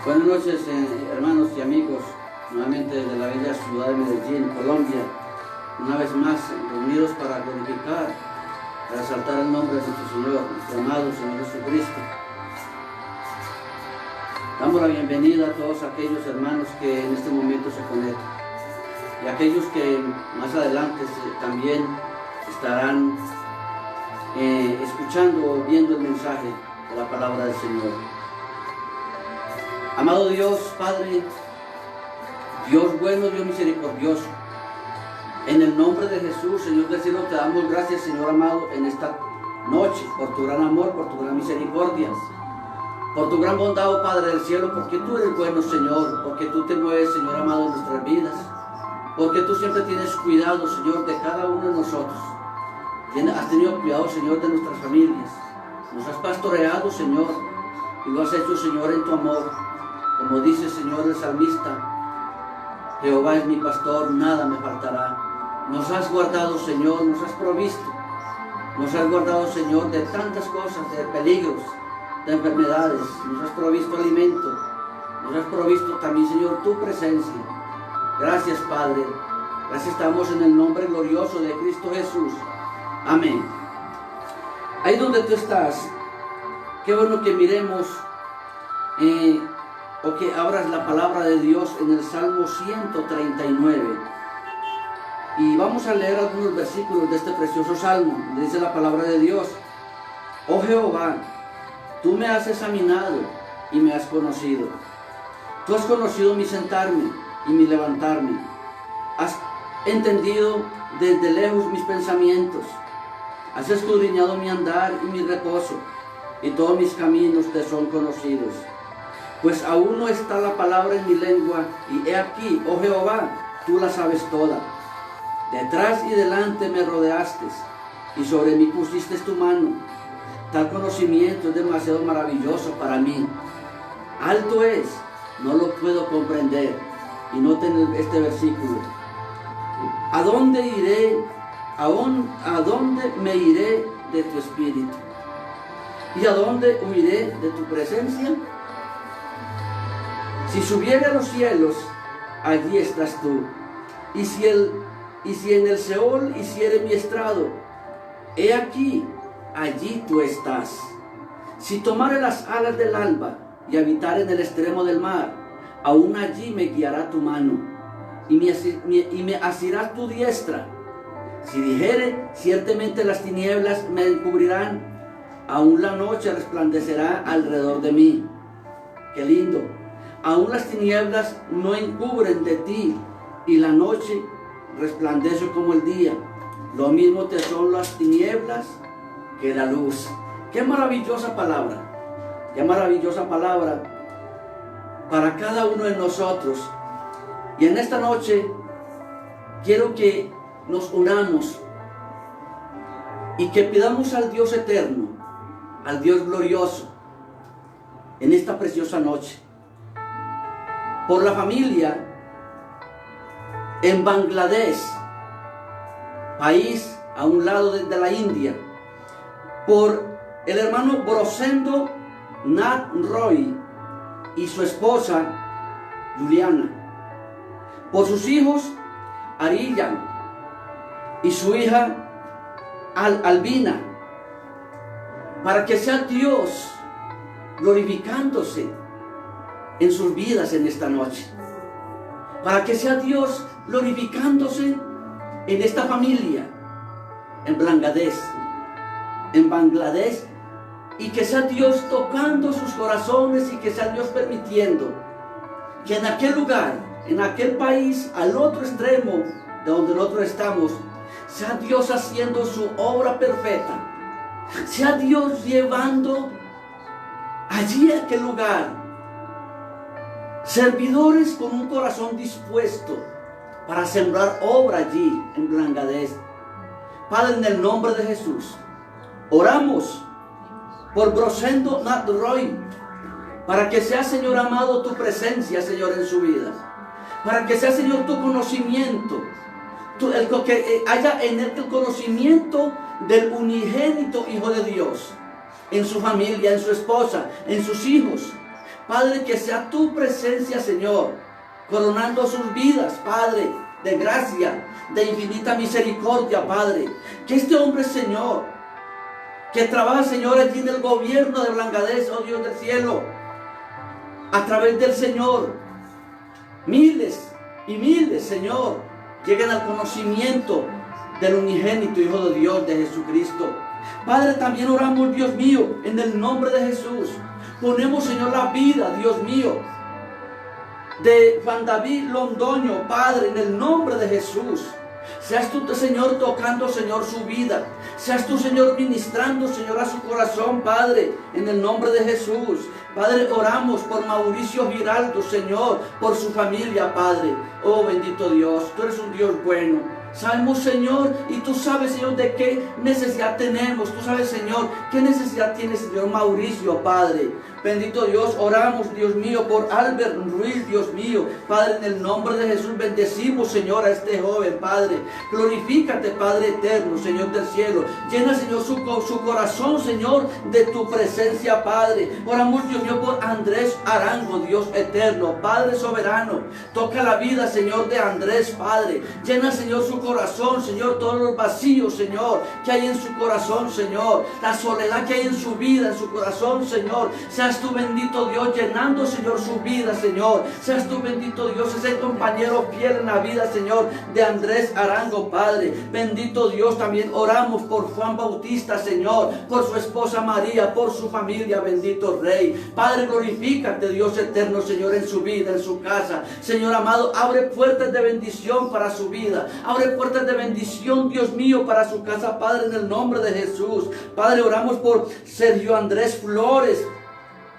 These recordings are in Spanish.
Buenas noches, hermanos y amigos, nuevamente desde la bella ciudad de Medellín, Colombia, una vez más reunidos para glorificar, para exaltar el nombre de nuestro Señor, nuestro amado Señor Jesucristo. Damos la bienvenida a todos aquellos hermanos que en este momento se conectan y aquellos que más adelante también estarán escuchando o viendo el mensaje de la palabra del Señor. Amado Dios, Padre, Dios bueno, Dios misericordioso, en el nombre de Jesús, Señor del cielo, te damos gracias, Señor amado, en esta noche, por tu gran amor, por tu gran misericordia, por tu gran bondad, oh Padre del cielo, porque tú eres bueno, Señor, porque tú te mueves, Señor amado, en nuestras vidas, porque tú siempre tienes cuidado, Señor, de cada uno de nosotros. Has tenido cuidado, Señor, de nuestras familias. Nos has pastoreado, Señor, y lo has hecho, Señor, en tu amor. Como dice, Señor, el salmista, Jehová es mi pastor, nada me faltará. Nos has guardado, Señor, nos has provisto. Nos has guardado, Señor, de tantas cosas, de peligros, de enfermedades. Nos has provisto alimento. Nos has provisto también, Señor, tu presencia. Gracias, Padre. Gracias estamos en el nombre glorioso de Cristo Jesús. Amén. Ahí donde tú estás, qué bueno que miremos o que abras la palabra de Dios en el Salmo 139. Y vamos a leer algunos versículos de este precioso Salmo. Dice la palabra de Dios: Oh Jehová, tú me has examinado y me has conocido. Tú has conocido mi sentarme y mi levantarme. Has entendido desde lejos mis pensamientos. Has escudriñado mi andar y mi reposo, y todos mis caminos te son conocidos. Pues aún no está la palabra en mi lengua, y he aquí, oh Jehová, tú la sabes toda. Detrás y delante me rodeaste, y sobre mí pusiste tu mano. Tal conocimiento es demasiado maravilloso para mí. Alto es, no lo puedo comprender. Y noten este versículo: ¿a dónde iré? ¿A dónde me iré de tu espíritu? ¿Y a dónde huiré de tu presencia? Si subiere a los cielos, allí estás tú. Y si en el Seol hiciere mi estrado, he aquí, allí tú estás. Si tomare las alas del alba y habitare en el extremo del mar, aún allí me guiará tu mano y me asirás tu diestra. Si dijere, ciertamente las tinieblas me encubrirán, aún la noche resplandecerá alrededor de mí. Qué lindo. Aún las tinieblas no encubren de ti, y la noche resplandece como el día. Lo mismo te son las tinieblas que la luz. Qué maravillosa palabra. Qué maravillosa palabra para cada uno de nosotros. Y en esta noche quiero que nos unamos y que pidamos al Dios eterno, al Dios glorioso, en esta preciosa noche, por la familia en Bangladesh, país a un lado de la India, por el hermano Brosendo Nat Roy y su esposa Juliana, por sus hijos Ariyan y su hija Albina, para que sea Dios glorificándose en sus vidas en esta noche, para que sea Dios glorificándose en esta familia en Bangladesh, y que sea Dios tocando sus corazones, y que sea Dios permitiendo que en aquel lugar, en aquel país, al otro extremo de donde nosotros estamos, sea Dios haciendo su obra perfecta, sea Dios llevando allí a aquel lugar servidores con un corazón dispuesto para sembrar obra allí en Bangladesh. Padre, en el nombre de Jesús, oramos por Brosendo Nat Roy, para que sea, Señor amado, tu presencia, Señor, en su vida, para que sea, Señor, tu conocimiento, que haya en él el conocimiento del unigénito Hijo de Dios, en su familia, en su esposa, en sus hijos, Padre, que sea tu presencia, Señor, coronando sus vidas, Padre, de gracia, de infinita misericordia, Padre. Que este hombre, Señor, que trabaja, Señor, allí en el gobierno de Bangladesh, oh Dios del cielo, a través del Señor, miles y miles, Señor, lleguen al conocimiento del unigénito Hijo de Dios, de Jesucristo. Padre, también oramos, Dios mío, en el nombre de Jesús. Ponemos, Señor, la vida, Dios mío, de Juan David Londoño, Padre, en el nombre de Jesús. Seas tú, Señor, tocando, Señor, su vida. Seas tú, Señor, ministrando, Señor, a su corazón, Padre, en el nombre de Jesús. Padre, oramos por Mauricio Giraldo, Señor, por su familia, Padre. Oh, bendito Dios, tú eres un Dios bueno. Sabemos, Señor, y tú sabes, Señor, de qué necesidad tenemos. Tú sabes, Señor, qué necesidad tiene, Señor Mauricio, Padre. Bendito Dios, oramos, Dios mío, por Albert Ruiz, Dios mío. Padre, en el nombre de Jesús, bendecimos, Señor, a este joven, Padre. Glorifícate, Padre eterno, Señor del cielo. Llena, Señor, su corazón, Señor, de tu presencia, Padre. Oramos, Dios mío, por Andrés Arango, Dios eterno, Padre soberano. Toca la vida, Señor, de Andrés, Padre. Llena, Señor, su corazón, Señor, todos los vacíos, Señor, que hay en su corazón, Señor. La soledad que hay en su vida, en su corazón, Señor. Seas tú, bendito Dios, llenando, Señor, su vida, Señor. Seas tú, bendito Dios, ese compañero fiel en la vida, Señor, de Andrés Arango, Padre. Bendito Dios, también oramos por Juan Bautista, Señor, por su esposa María, por su familia, bendito Rey. Padre, glorifícate, Dios eterno, Señor, en su vida, en su casa. Señor amado, abre puertas de bendición para su vida. Abre puertas de bendición, Dios mío, para su casa, Padre, en el nombre de Jesús. Padre, oramos por Sergio Andrés Flores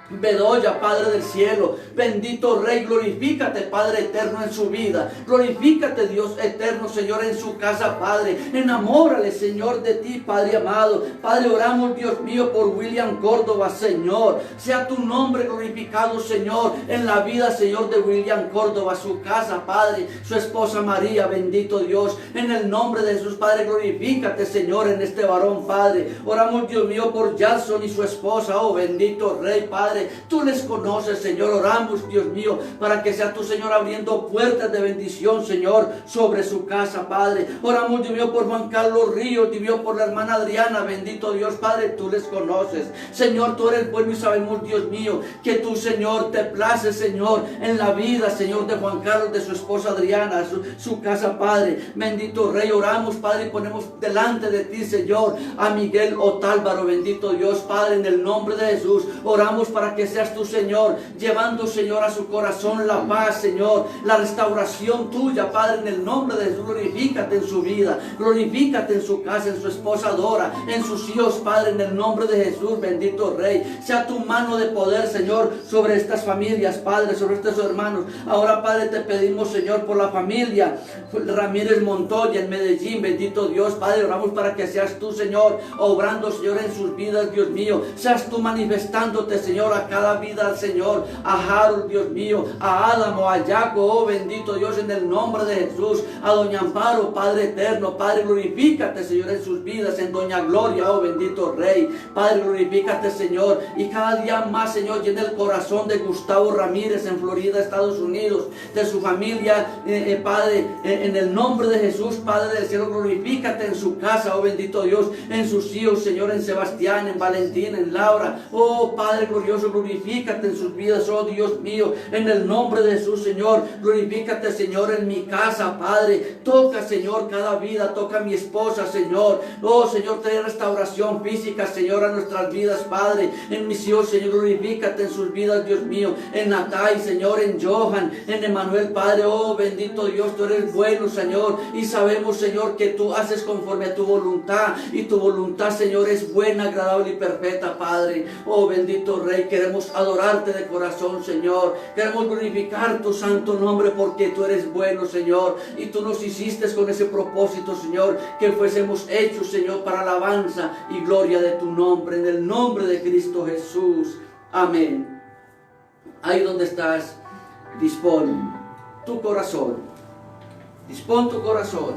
Bedoya, Padre del cielo, bendito Rey, glorifícate, Padre eterno, en su vida. Glorifícate, Dios eterno, Señor, en su casa, Padre. Enamórale, Señor, de ti, Padre amado. Padre, oramos, Dios mío, por William Córdoba, Señor. Sea tu nombre glorificado, Señor, en la vida, Señor, de William Córdoba, su casa, Padre, su esposa María, bendito Dios. En el nombre de Jesús, Padre, glorifícate, Señor, en este varón, Padre. Oramos, Dios mío, por Jackson y su esposa, oh bendito Rey, Padre. Tú les conoces, Señor. Oramos, Dios mío, para que sea tu, Señor, abriendo puertas de bendición, Señor, sobre su casa, Padre. Oramos, Dios mío, por Juan Carlos Ríos, Dios mío, por la hermana Adriana, bendito Dios, Padre, tú les conoces. Señor, tú eres bueno y sabemos, Dios mío, que tú, Señor, te places, Señor, en la vida, Señor, de Juan Carlos, de su esposa Adriana, su casa, Padre. Bendito Rey, oramos, Padre, y ponemos delante de ti, Señor, a Miguel Otálvaro, bendito Dios, Padre, en el nombre de Jesús. Oramos para que seas tú, Señor, llevando, Señor, a su corazón la paz, Señor, la restauración tuya, Padre, en el nombre de Jesús. Glorifícate en su vida, glorifícate en su casa, en su esposa Dora, en sus hijos, Padre, en el nombre de Jesús, bendito Rey. Sea tu mano de poder, Señor, sobre estas familias, Padre, sobre estos hermanos. Ahora, Padre, te pedimos, Señor, por la familia Ramírez Montoya en Medellín, bendito Dios, Padre, oramos para que seas tú, Señor, obrando, Señor, en sus vidas, Dios mío. Seas tú manifestándote, Señor, a cada vida, Señor, a Harold, Dios mío, a Adamo, a Jaco, oh bendito Dios, en el nombre de Jesús, a Doña Amparo, Padre eterno, Padre, glorifícate, Señor, en sus vidas, en Doña Gloria, oh bendito Rey, Padre, glorifícate, Señor, y cada día más, Señor, llena el corazón de Gustavo Ramírez en Florida, Estados Unidos, de su familia, Padre, en el nombre de Jesús, Padre del cielo, glorifícate en su casa, oh bendito Dios, en sus hijos, Señor, en Sebastián, en Valentín, en Laura, oh Padre glorioso, glorifícate en sus vidas, oh Dios mío, en el nombre de Jesús, Señor. Glorifícate, Señor, en mi casa, Padre. Toca, Señor, cada vida, toca a mi esposa, Señor. Oh, Señor, trae restauración física, Señor, a nuestras vidas, Padre. En mis hijos, Señor, glorifícate en sus vidas, Dios mío. En Natai, Señor, en Johan, en Emanuel, Padre. Oh, bendito Dios, tú eres bueno, Señor. Y sabemos, Señor, que tú haces conforme a tu voluntad. Y tu voluntad, Señor, es buena, agradable y perfecta, Padre. Oh, bendito Rey, queremos adorarte de corazón, Señor. Queremos glorificar tu santo nombre porque tú eres bueno, Señor. Y tú nos hiciste con ese propósito, Señor, que fuésemos hechos, Señor, para alabanza y gloria de tu nombre. En el nombre de Cristo Jesús. Amén. Ahí donde estás, dispón tu corazón. Dispón tu corazón.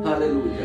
Aleluya.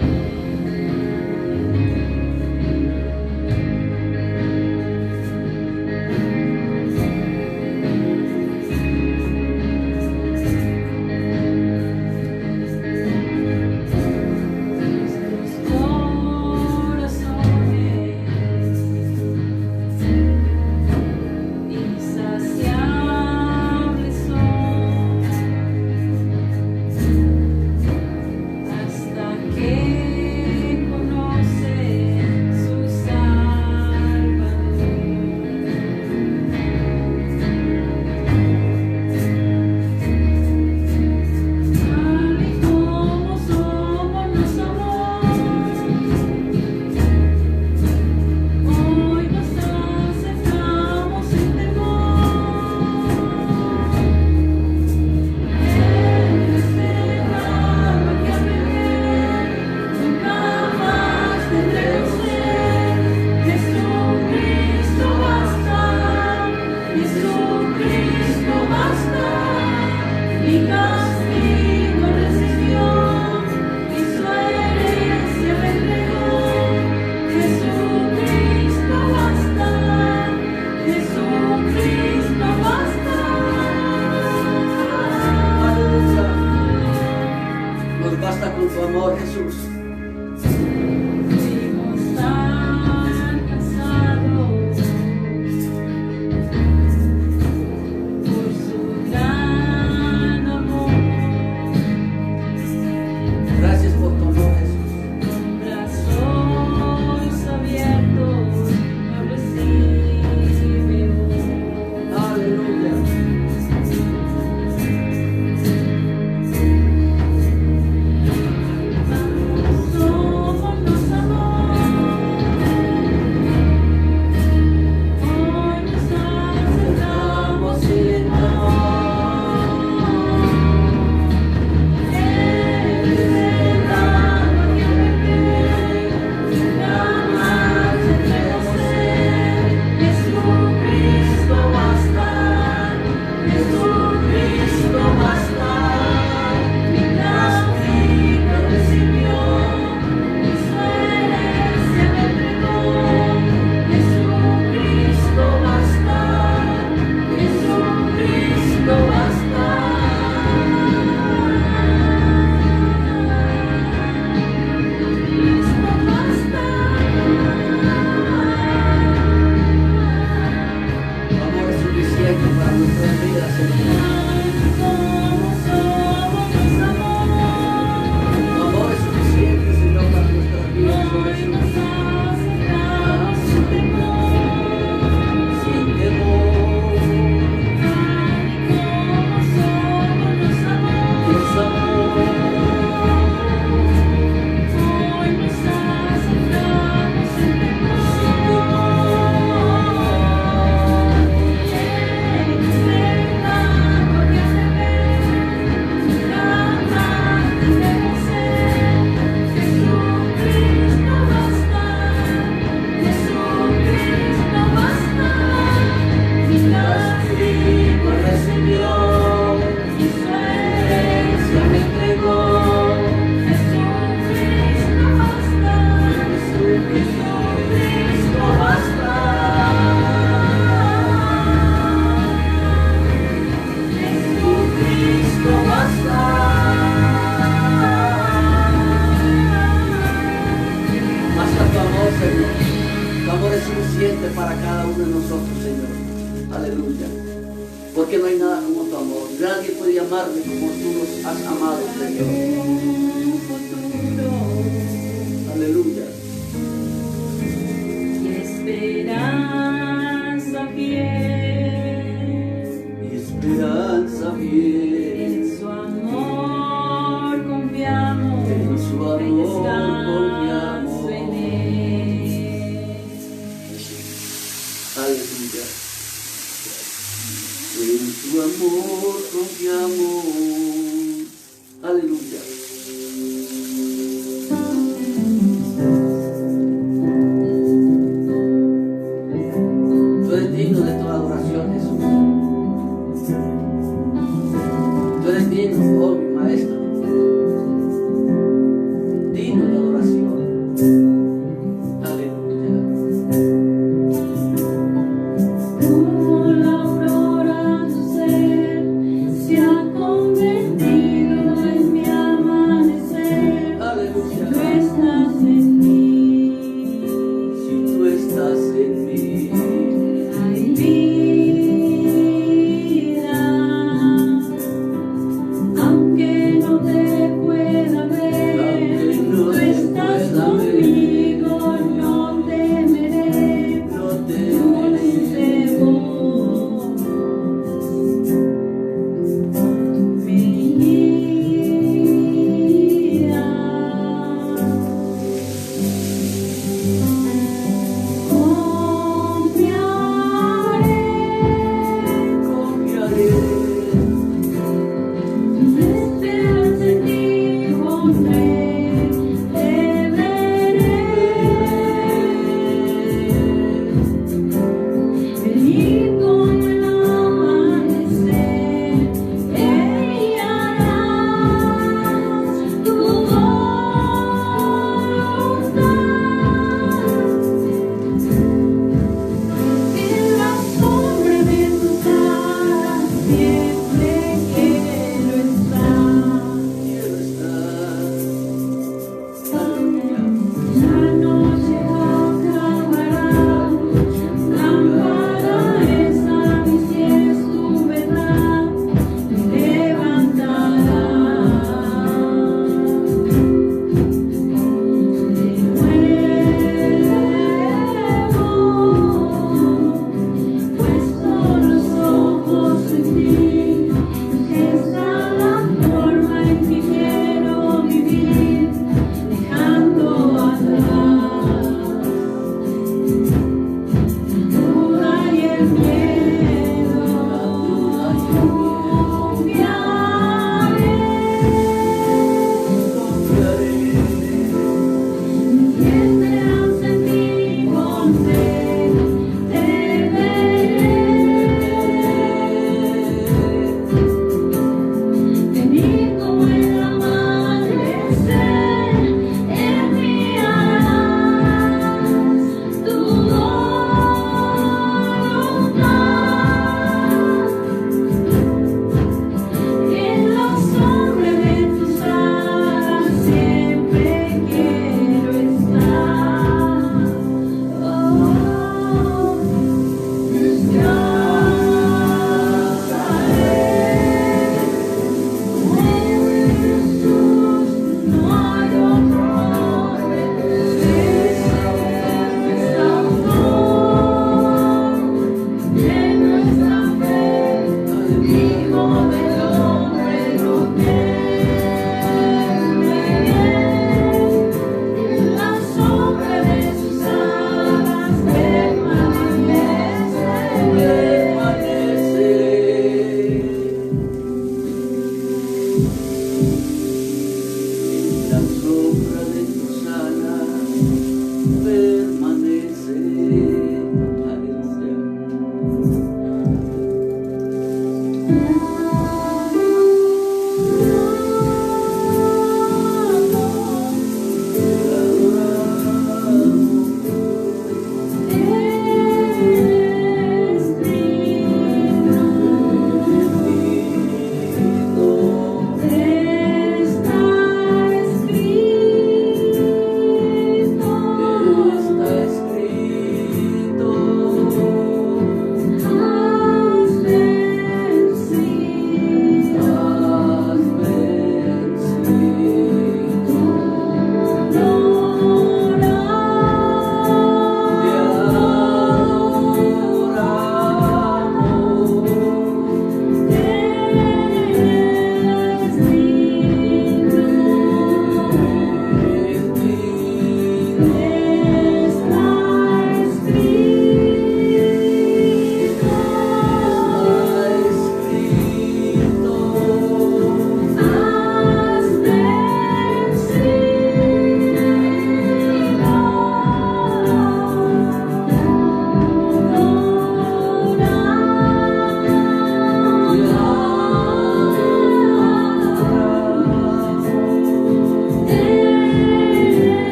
es suficiente para cada uno de nosotros, Señor. Aleluya. Porque no hay nada como tu amor. Nadie puede amarme como tú nos has amado, Señor. Aleluya. Y esperanza fiel. Y esperanza fiel. En su amor confiamos. En su amor descanso en él. Aleluya. En su amor confiamos. Aleluya. Tú eres digno de toda adoración, Jesús. Tú eres digno, oh mi Maestro. Digno de adoración. Aleluya. Como la aurora tu ser se ha convertido.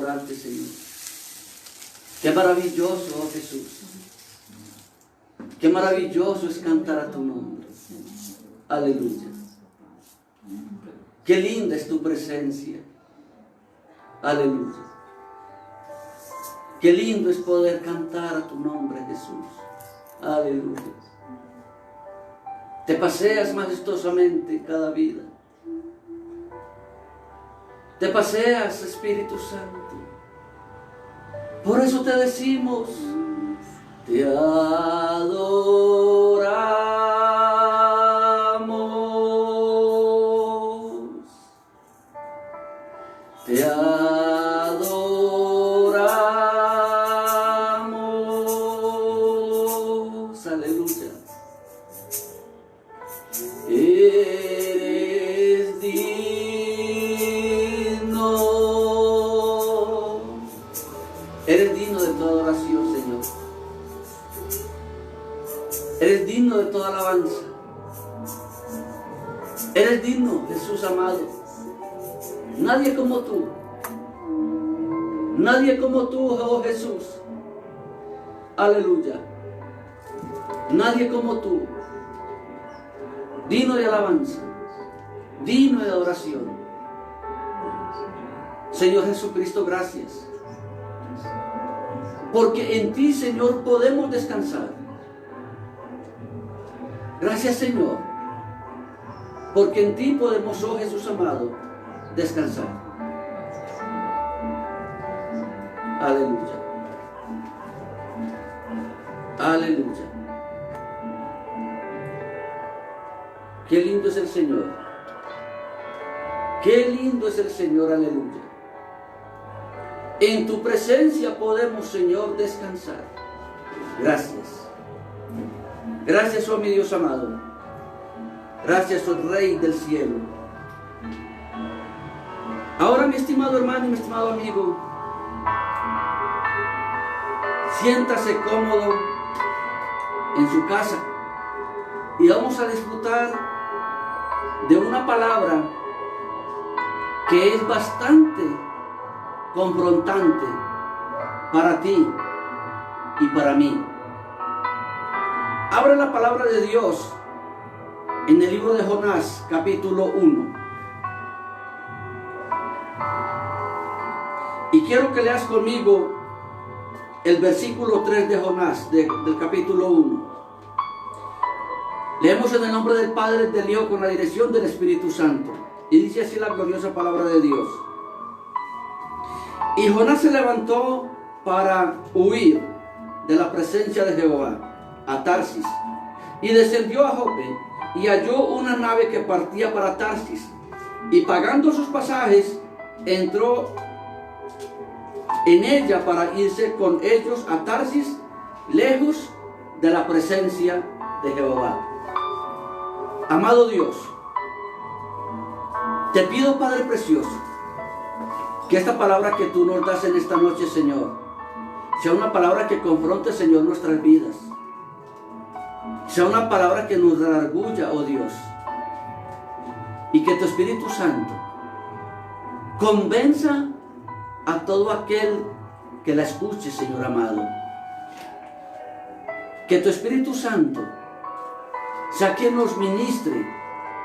adorarte, Señor. Qué maravilloso, oh Jesús. Qué maravilloso es cantar a tu nombre. Aleluya. Qué linda es tu presencia. Aleluya. Qué lindo es poder cantar a tu nombre, Jesús. Aleluya. Te paseas majestuosamente cada vida. Te paseas, Espíritu Santo. Por eso te decimos, te adoramos. Te adoramos. Aleluya. Eres digno. Eres digno de toda oración, Señor. Eres digno de toda alabanza. Eres digno, Jesús amado. Nadie como tú. Nadie como tú, oh Jesús. Aleluya. Nadie como tú. Digno de alabanza. Digno de adoración. Señor Jesucristo, gracias. Porque en ti, Señor, podemos descansar. Gracias, Señor. Porque en ti podemos, oh Jesús amado, descansar. Aleluya. Aleluya. Qué lindo es el Señor. Qué lindo es el Señor, aleluya. En tu presencia podemos, Señor, descansar. Gracias. Gracias, oh mi Dios amado. Gracias, oh Rey del cielo. Ahora, mi estimado hermano y mi estimado amigo, siéntase cómodo en su casa y vamos a disfrutar de una palabra que es bastante confrontante para ti y para mí. Abre la palabra de Dios en el libro de Jonás, capítulo 1. Y quiero que leas conmigo el versículo 3 de Jonás, del capítulo 1. Leemos en el nombre del Padre, del Hijo, con la dirección del Espíritu Santo. Y dice así la gloriosa palabra de Dios. Y Jonás se levantó para huir de la presencia de Jehová a Tarsis, y descendió a Jope, y halló una nave que partía para Tarsis, y pagando sus pasajes, entró en ella para irse con ellos a Tarsis, lejos de la presencia de Jehová. Amado Dios, te pido, Padre precioso, que esta palabra que tú nos das en esta noche, Señor, sea una palabra que confronte, Señor, nuestras vidas. Sea una palabra que nos redarguya, oh Dios. Y que tu Espíritu Santo convenza a todo aquel que la escuche, Señor amado. Que tu Espíritu Santo sea quien nos ministre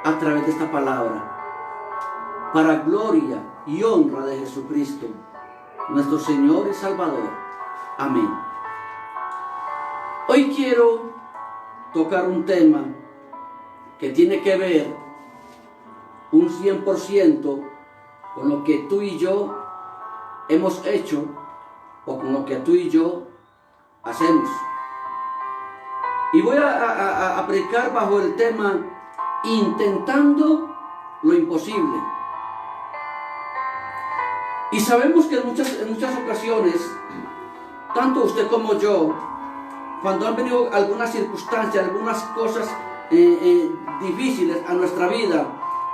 a través de esta palabra, para gloria y honra de Jesucristo, nuestro Señor y Salvador. Amén. Hoy quiero tocar un tema que tiene que ver un 100% con lo que tú y yo hemos hecho o con lo que tú y yo hacemos. Y voy a predicar bajo el tema intentando lo imposible. Y sabemos que en muchas ocasiones, tanto usted como yo, cuando han venido algunas circunstancias, algunas cosas difíciles a nuestra vida,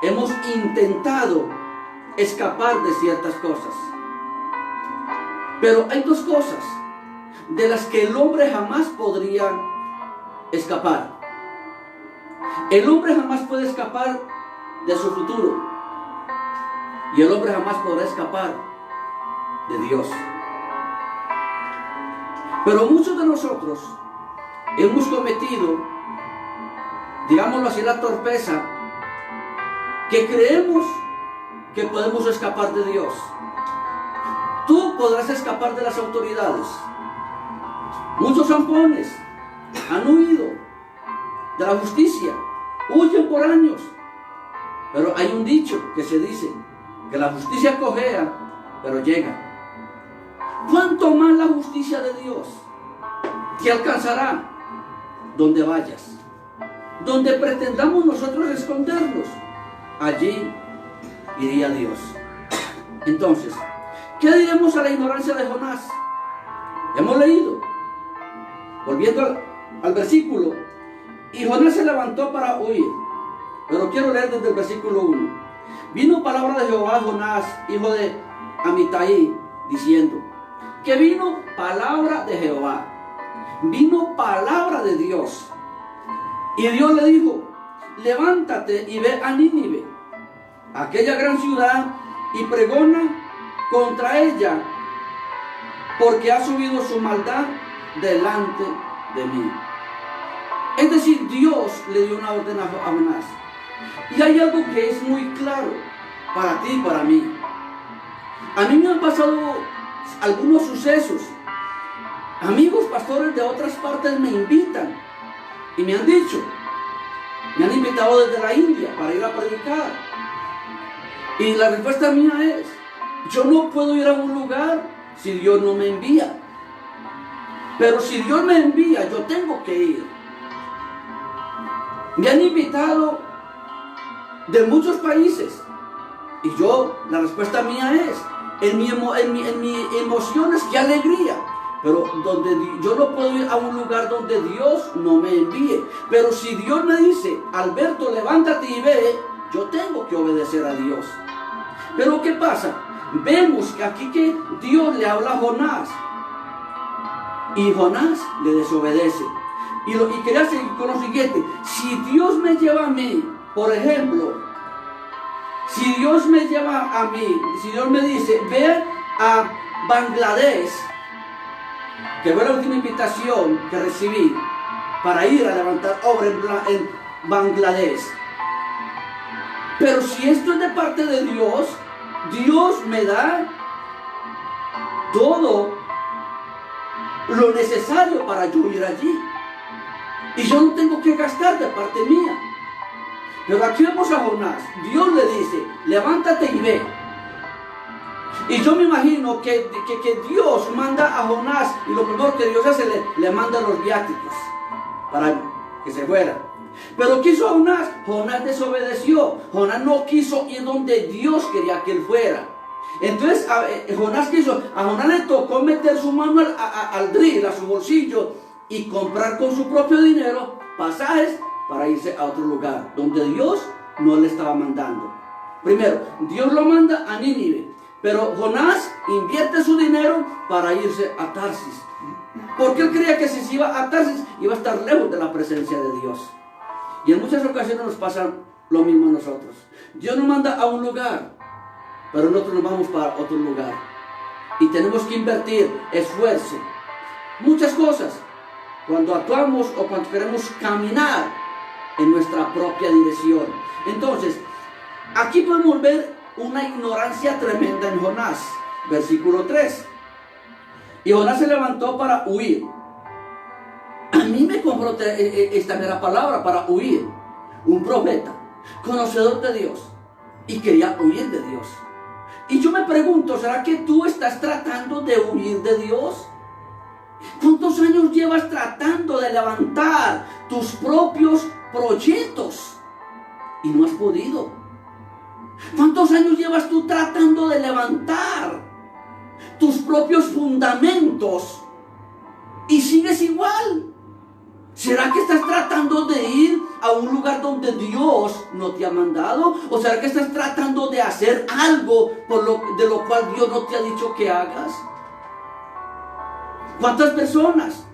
hemos intentado escapar de ciertas cosas. Pero hay dos cosas de las que el hombre jamás podría escapar. El hombre jamás puede escapar de su futuro. Y el hombre jamás podrá escapar de Dios. Pero muchos de nosotros hemos cometido, digámoslo así, la torpeza, que creemos que podemos escapar de Dios. Tú podrás escapar de las autoridades. Muchos zampones han huido de la justicia, huyen por años. Pero hay un dicho que se dice, que la justicia cojea, pero llega. ¿Cuánto más la justicia de Dios te alcanzará donde vayas? Donde pretendamos nosotros escondernos, allí iría Dios. Entonces, ¿qué diremos a la ignorancia de Jonás? Hemos leído, volviendo al versículo, y Jonás se levantó para huir. Pero quiero leer desde el versículo 1. Vino palabra de Jehová a Jonás, hijo de Amitai, diciendo, que vino palabra de Jehová, vino palabra de Dios. Y Dios le dijo, levántate y ve a Nínive, aquella gran ciudad, y pregona contra ella, porque ha subido su maldad delante de mí. Es decir, Dios le dio una orden a Jonás. Y hay algo que es muy claro para ti y para mí. A mí me han pasado algunos sucesos. Amigos pastores de otras partes me invitan y me han dicho, me han invitado desde la India para ir a predicar. Y la respuesta mía es, yo no puedo ir a un lugar si Dios no me envía. Pero si Dios me envía, yo tengo que ir. Me han invitado de muchos países. Y yo, la respuesta mía es, en mi emoción es que alegría. Pero donde yo no puedo ir a un lugar donde Dios no me envíe. Pero si Dios me dice, Alberto, levántate y ve, yo tengo que obedecer a Dios. Pero ¿qué pasa? Vemos que aquí que Dios le habla a Jonás. Y Jonás le desobedece. Y quería seguir con lo siguiente. Si Dios me lleva a mí, por ejemplo, si Dios me lleva a mí, si Dios me dice, ve a Bangladesh, que fue la última invitación que recibí para ir a levantar obra en Bangladesh. Pero si esto es de parte de Dios, Dios me da todo lo necesario para yo ir allí. Y yo no tengo que gastar de parte mía. Pero aquí vemos a Jonás. Dios le dice, levántate y ve. Y yo me imagino que Dios manda a Jonás, y lo primero que Dios hace, le manda los viáticos para que se fuera. Pero ¿qué hizo Jonás? Jonás desobedeció. Jonás no quiso ir donde Dios quería que él fuera. Entonces Jonás quiso, a Jonás le tocó meter su mano al drill, a su bolsillo, y comprar con su propio dinero pasajes para irse a otro lugar donde Dios no le estaba mandando. Primero, Dios lo manda a Nínive, pero Jonás invierte su dinero para irse a Tarsis, porque él creía que si se iba a Tarsis iba a estar lejos de la presencia de Dios. Y en muchas ocasiones nos pasa lo mismo a nosotros. Dios nos manda a un lugar, pero nosotros nos vamos para otro lugar y tenemos que invertir esfuerzo, muchas cosas, cuando actuamos o cuando queremos caminar en nuestra propia dirección. Entonces, aquí podemos ver una ignorancia tremenda en Jonás. Versículo 3. Y Jonás se levantó para huir. A mí me compró esta era palabra, para huir. Un profeta, conocedor de Dios, y quería huir de Dios. Y yo me pregunto, ¿será que tú estás tratando de huir de Dios? ¿Cuántos años llevas tratando de levantar tus propios proyectos y no has podido? ¿Cuántos años llevas tú tratando de levantar tus propios fundamentos y sigues igual? ¿Será que estás tratando de ir a un lugar donde Dios no te ha mandado? ¿O será que estás tratando de hacer algo de lo cual Dios no te ha dicho que hagas? ¿Cuántas personas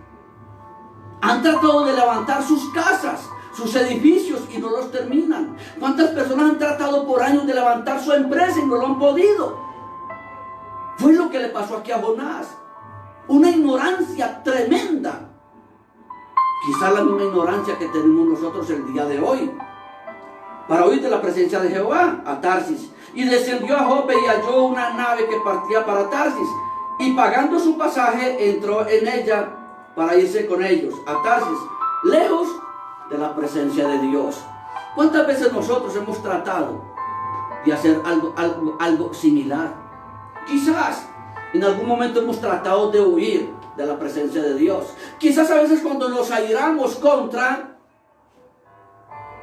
han tratado de levantar sus casas, sus edificios y no los terminan? ¿Cuántas personas han tratado por años de levantar su empresa y no lo han podido? Fue lo que le pasó aquí a Jonás. Una ignorancia tremenda. Quizá la misma ignorancia que tenemos nosotros el día de hoy. Para huir de la presencia de Jehová a Tarsis. Y descendió a Jope y halló una nave que partía para Tarsis. Y pagando su pasaje entró en ella para irse con ellos a Tarsis, lejos de la presencia de Dios. ¿Cuántas veces nosotros hemos tratado de hacer algo similar? Quizás en algún momento hemos tratado de huir de la presencia de Dios. Quizás a veces cuando nos airamos contra,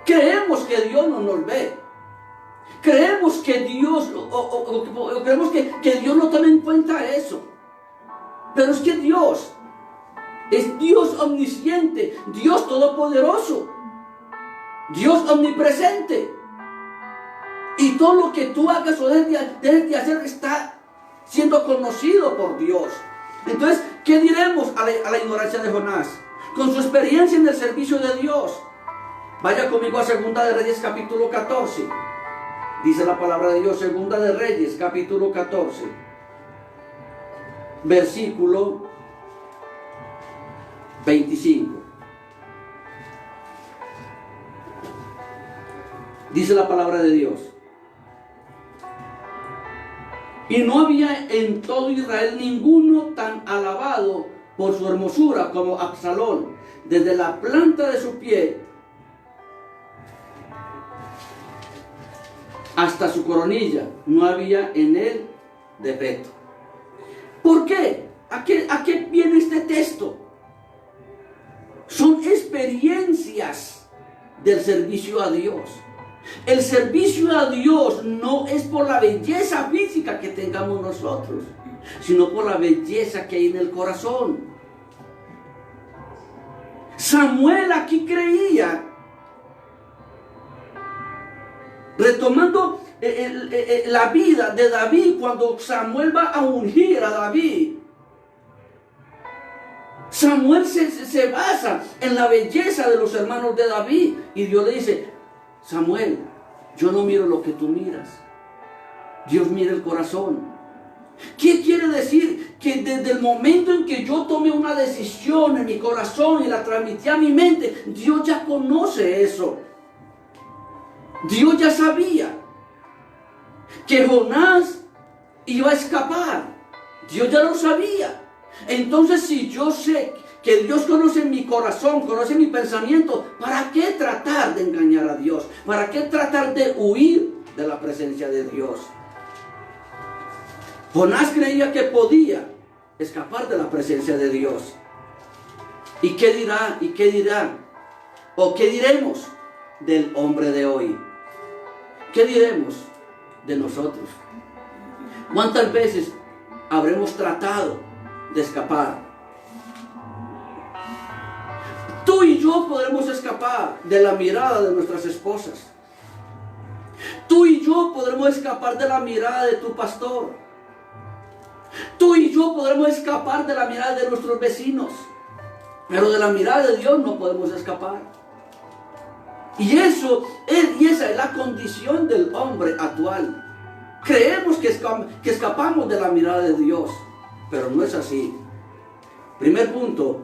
creemos que Dios no nos ve. Creemos que Dios, creemos que Dios no toma en cuenta eso. Pero es que Dios es Dios omnisciente, Dios todopoderoso, Dios omnipresente. Y todo lo que tú hagas o dejes de hacer está siendo conocido por Dios. Entonces, ¿qué diremos a la ignorancia de Jonás? Con su experiencia en el servicio de Dios. Vaya conmigo a Segunda de Reyes capítulo 14. Dice la palabra de Dios, Segunda de Reyes capítulo 14. Versículo 25. Dice la palabra de Dios. Y no había en todo Israel ninguno tan alabado por su hermosura como Absalón. Desde la planta de su pie hasta su coronilla no había en él defecto. ¿Por qué? ¿A qué viene este texto? Son experiencias del servicio a Dios. El servicio a Dios no es por la belleza física que tengamos nosotros, sino por la belleza que hay en el corazón. Samuel aquí creía, retomando la vida de David, cuando Samuel va a ungir a David, Samuel se basa en la belleza de los hermanos de David, y Dios le dice: Samuel, yo no miro lo que tú miras, Dios mira el corazón. ¿Qué quiere decir? Que desde el momento en que yo tomé una decisión en mi corazón y la transmití a mi mente, Dios ya conoce eso. Dios ya sabía que Jonás iba a escapar. Dios ya lo sabía. Entonces, si yo sé que Dios conoce mi corazón, conoce mi pensamiento, ¿para qué tratar de engañar a Dios? ¿Para qué tratar de huir de la presencia de Dios? Jonás creía que podía escapar de la presencia de Dios. ¿Y qué dirá? ¿Y qué dirá? ¿O qué diremos del hombre de hoy? ¿Qué diremos de nosotros? ¿Cuántas veces habremos tratado de escapar? Tú y yo podremos escapar de la mirada de nuestras esposas. Tú y yo podremos escapar de la mirada de tu pastor. Tú y yo podremos escapar de la mirada de nuestros vecinos. Pero de la mirada de Dios no podemos escapar. Y esa es la condición del hombre actual. Creemos que escapamos de la mirada de Dios, pero no es así. Primer punto,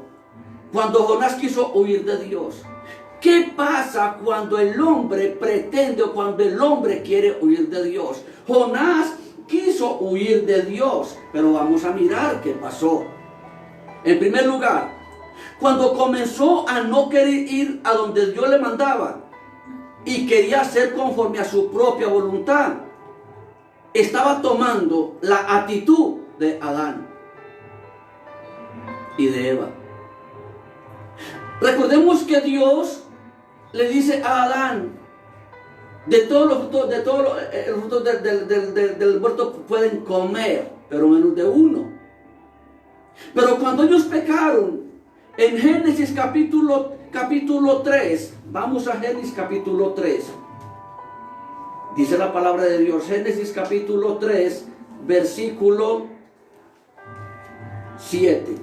cuando Jonás quiso huir de Dios. ¿Qué pasa cuando el hombre pretende o cuando el hombre quiere huir de Dios? Jonás quiso huir de Dios, pero vamos a mirar qué pasó. En primer lugar, cuando comenzó a no querer ir a donde Dios le mandaba y quería hacer conforme a su propia voluntad, estaba tomando la actitud de Adán y de Eva. Recordemos que Dios le dice a Adán: de todos los frutos del huerto pueden comer, pero menos de uno. Pero cuando ellos pecaron, en Génesis capítulo 3, vamos a Génesis capítulo 3. Dice la palabra de Dios, Génesis capítulo 3, versículo 7.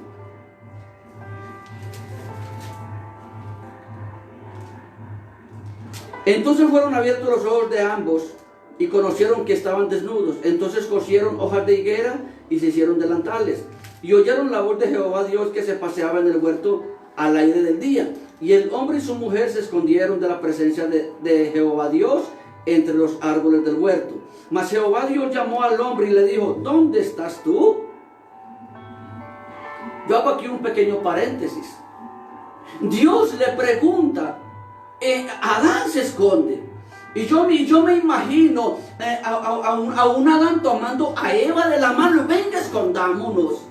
Entonces fueron abiertos los ojos de ambos y conocieron que estaban desnudos. Entonces cosieron hojas de higuera y se hicieron delantales. Y oyeron la voz de Jehová Dios que se paseaba en el huerto al aire del día. Y el hombre y su mujer se escondieron de la presencia de Jehová Dios entre los árboles del huerto. Mas Jehová Dios llamó al hombre y le dijo: ¿dónde estás tú? Yo hago aquí un pequeño paréntesis. Dios le pregunta, Adán se esconde. Y yo me imagino a un Adán tomando a Eva de la mano. Venga, escondámonos.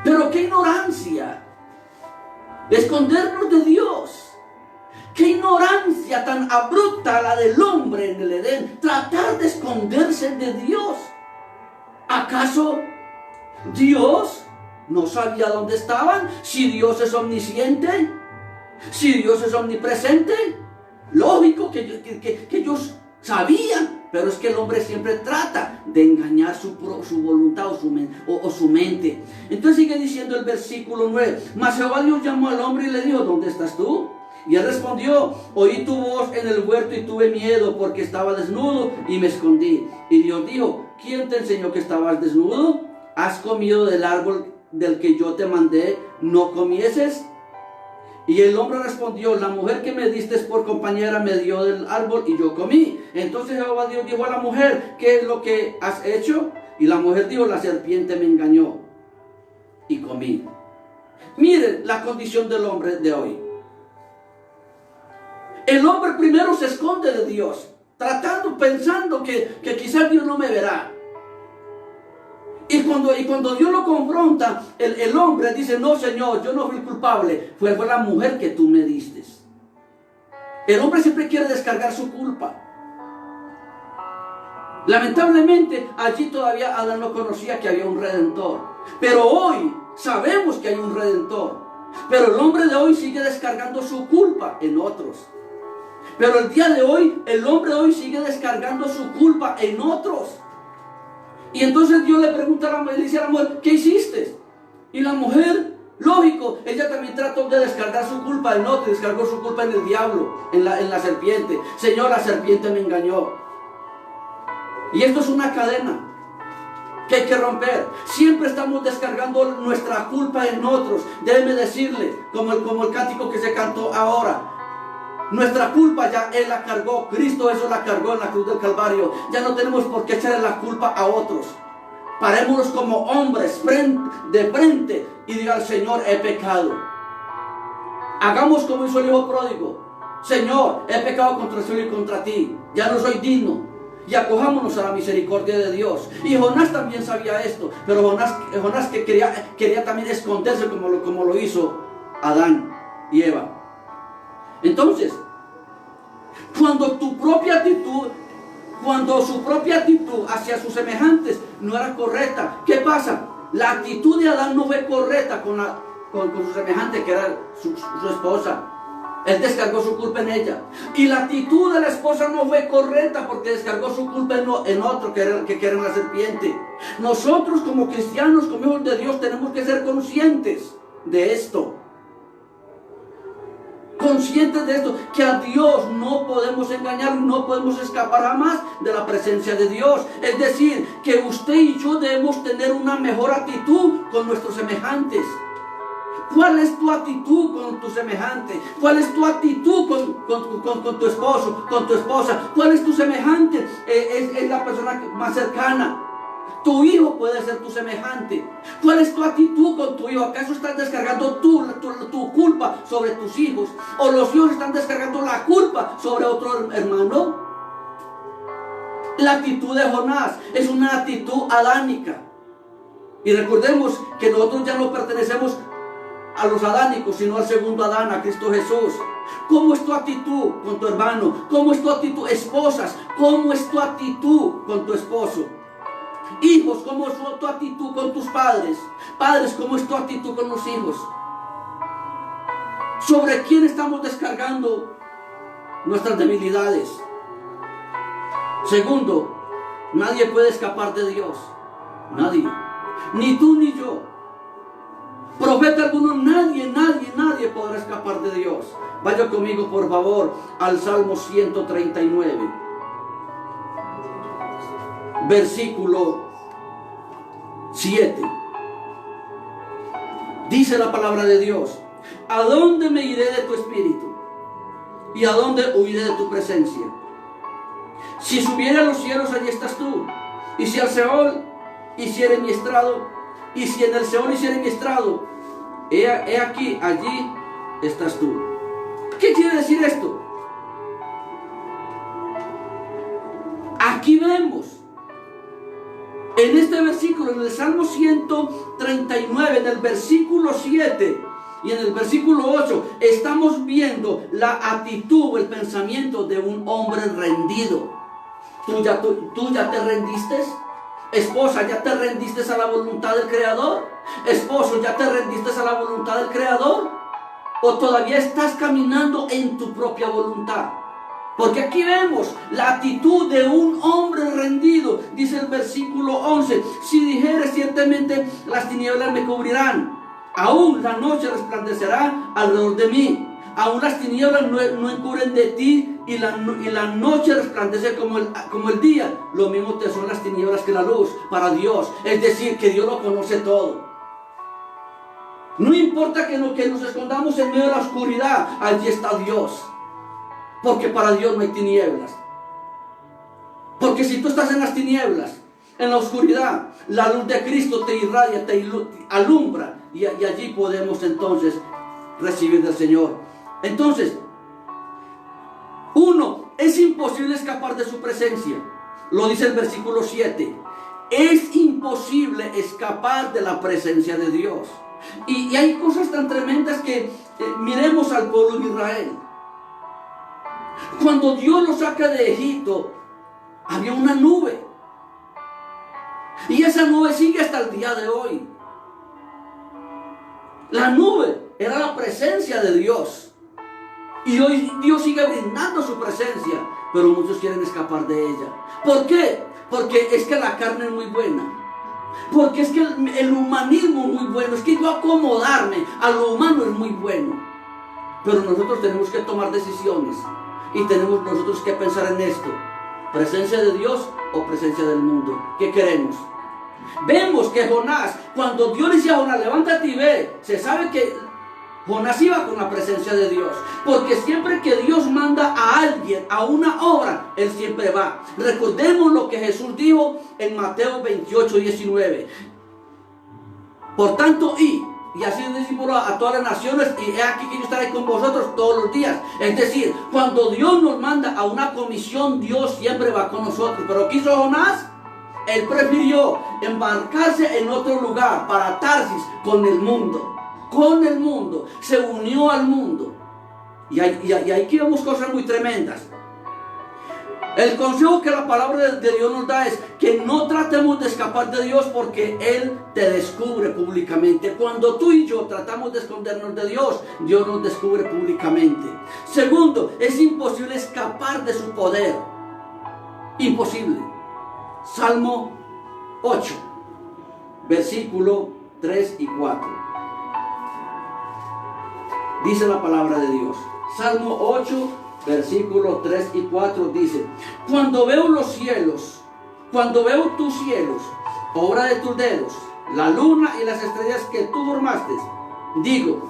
Pero qué ignorancia. Escondernos de Dios. Qué ignorancia tan abrupta la del hombre en el Edén. Tratar de esconderse de Dios. ¿Acaso Dios no sabía dónde estaban? Si Dios es omnisciente, si Dios es omnipresente, lógico que ellos sabían. Pero es que el hombre siempre trata de engañar su voluntad o su mente. Entonces sigue diciendo el versículo 9. Mas Jehová Dios llamó al hombre y le dijo: ¿dónde estás tú? Y él respondió: oí tu voz en el huerto y tuve miedo porque estaba desnudo y me escondí. Y Dios dijo: ¿quién te enseñó que estabas desnudo? ¿Has comido del árbol del que yo te mandé no comieses? Y el hombre respondió: la mujer que me diste por compañera me dio del árbol y yo comí. Entonces Jehová Dios dijo a la mujer: ¿qué es lo que has hecho? Y la mujer dijo: la serpiente me engañó y comí. Miren la condición del hombre de hoy. El hombre primero se esconde de Dios, pensando que quizás Dios no me verá. Y cuando Dios lo confronta, el hombre dice: no, Señor, yo no fui culpable, fue la mujer que tú me diste. El hombre siempre quiere descargar su culpa. Lamentablemente, allí todavía Adán no conocía que había un Redentor. Pero hoy sabemos que hay un Redentor. Pero el hombre de hoy sigue descargando su culpa en otros. Pero el día de hoy, el hombre de hoy sigue descargando su culpa en otros. Y entonces Dios le pregunta le dice a la mujer: ¿qué hiciste? Y la mujer, lógico, ella también trató de descargar su culpa en otro, descargó su culpa en el diablo, en la serpiente. Señor, la serpiente me engañó. Y esto es una cadena que hay que romper. Siempre estamos descargando nuestra culpa en otros. Déjeme decirle, como el cántico que se cantó ahora: nuestra culpa ya Él la cargó. Cristo eso la cargó en la cruz del Calvario. Ya no tenemos por qué echarle la culpa a otros. Parémonos como hombres de frente y diga al Señor: he pecado. Hagamos como hizo el hijo pródigo: Señor, he pecado contra el cielo y contra ti. Ya no soy digno. Y acojámonos a la misericordia de Dios. Y Jonás también sabía esto. Pero Jonás que quería también esconderse como lo hizo Adán y Eva. Entonces, cuando su propia actitud hacia sus semejantes no era correcta, ¿qué pasa? La actitud de Adán no fue correcta con su semejante, que era su esposa. Él descargó su culpa en ella. Y la actitud de la esposa no fue correcta porque descargó su culpa en otro, que era la serpiente. Nosotros como cristianos, como hijos de Dios, tenemos que ser conscientes de esto. Conscientes de esto, que a Dios no podemos engañar, no podemos escapar jamás de la presencia de Dios. Es decir, que usted y yo debemos tener una mejor actitud con nuestros semejantes. ¿Cuál es tu actitud con tu semejante? ¿Cuál es tu actitud con tu esposo, con tu esposa? ¿Cuál es tu semejante? Es la persona más cercana. Tu hijo puede ser tu semejante. ¿Cuál es tu actitud con tu hijo? ¿Acaso estás descargando tu culpa sobre tus hijos? ¿O los hijos están descargando la culpa sobre otro hermano? La actitud de Jonás es una actitud adánica. Y recordemos que nosotros ya no pertenecemos a los adánicos, sino al segundo Adán, a Cristo Jesús. ¿Cómo es tu actitud con tu hermano? ¿Cómo es tu actitud, esposas? ¿Cómo es tu actitud con tu esposo? Hijos, ¿cómo es tu actitud con tus padres? Padres, ¿cómo es tu actitud con los hijos? ¿Sobre quién estamos descargando nuestras debilidades? Segundo, nadie puede escapar de Dios. Nadie. Ni tú ni yo. Profeta alguno, nadie podrá escapar de Dios. Vaya conmigo, por favor, al Salmo 139. versículo 7. Dice la palabra de Dios: ¿a dónde me iré de tu espíritu? ¿Y a dónde huiré de tu presencia? Si subiera a los cielos, allí estás tú. Y si al Seol hiciere mi estrado, y si en el Seol hiciere mi estrado, he aquí, allí estás tú. ¿Qué quiere decir esto? Aquí vemos en este versículo, en el Salmo 139, en el versículo 7 y en el versículo 8, estamos viendo la actitud, el pensamiento de un hombre rendido. ¿Tú ya te rendiste? Esposa, ¿ya te rendiste a la voluntad del Creador? Esposo, ¿ya te rendiste a la voluntad del Creador? ¿O todavía estás caminando en tu propia voluntad? Porque aquí vemos la actitud de un hombre rendido. Dice el versículo 11: si dijere ciertamente las tinieblas me cubrirán, aún la noche resplandecerá alrededor de mí. Aún las tinieblas no encubren de ti, y la noche resplandece como el día. Lo mismo te son las tinieblas que la luz para Dios. Es decir, que Dios lo conoce todo. No importa que nos escondamos en medio de la oscuridad, allí está Dios. Porque para Dios no hay tinieblas. Porque si tú estás en las tinieblas, en la oscuridad, la luz de Cristo te irradia, te alumbra, y allí podemos entonces recibir del Señor. Entonces, es imposible escapar de su presencia. Lo dice el versículo 7. Es imposible escapar de la presencia de Dios. Y hay cosas tan tremendas que miremos al pueblo de Israel. Cuando Dios lo saca de Egipto, había una nube. Y esa nube sigue hasta el día de hoy. La nube era la presencia de Dios. Y hoy Dios sigue brindando su presencia, pero muchos quieren escapar de ella. ¿Por qué? Porque es que la carne es muy buena. Porque es que el humanismo es muy bueno. Es que yo acomodarme a lo humano es muy bueno. Pero nosotros tenemos que tomar decisiones. Y tenemos nosotros que pensar en esto: ¿presencia de Dios o presencia del mundo? ¿Qué queremos? Vemos que Jonás, cuando Dios le decía a Jonás: levántate y ve, se sabe que Jonás iba con la presencia de Dios. Porque siempre que Dios manda a alguien a una obra, él siempre va. Recordemos lo que Jesús dijo en Mateo 28:19. Por tanto, y así decimos a todas las naciones, y he aquí que yo estaré con vosotros todos los días. Es decir, cuando Dios nos manda a una comisión, Dios siempre va con nosotros. Pero ¿qué hizo Jonás? Él prefirió embarcarse en otro lugar, para Tarsis, con el mundo. Con el mundo. Se unió al mundo. Y aquí vemos cosas muy tremendas. El consejo que la palabra de Dios nos da es que no tratemos de escapar de Dios, porque Él te descubre públicamente. Cuando tú y yo tratamos de escondernos de Dios, Dios nos descubre públicamente. Segundo, es imposible escapar de su poder. Imposible. Salmo 8, versículo 3 y 4. Dice la palabra de Dios. Salmo 8, versículos 3 y 4 dice: cuando veo los cielos, cuando veo tus cielos, obra de tus dedos, la luna y las estrellas que tú formaste, digo,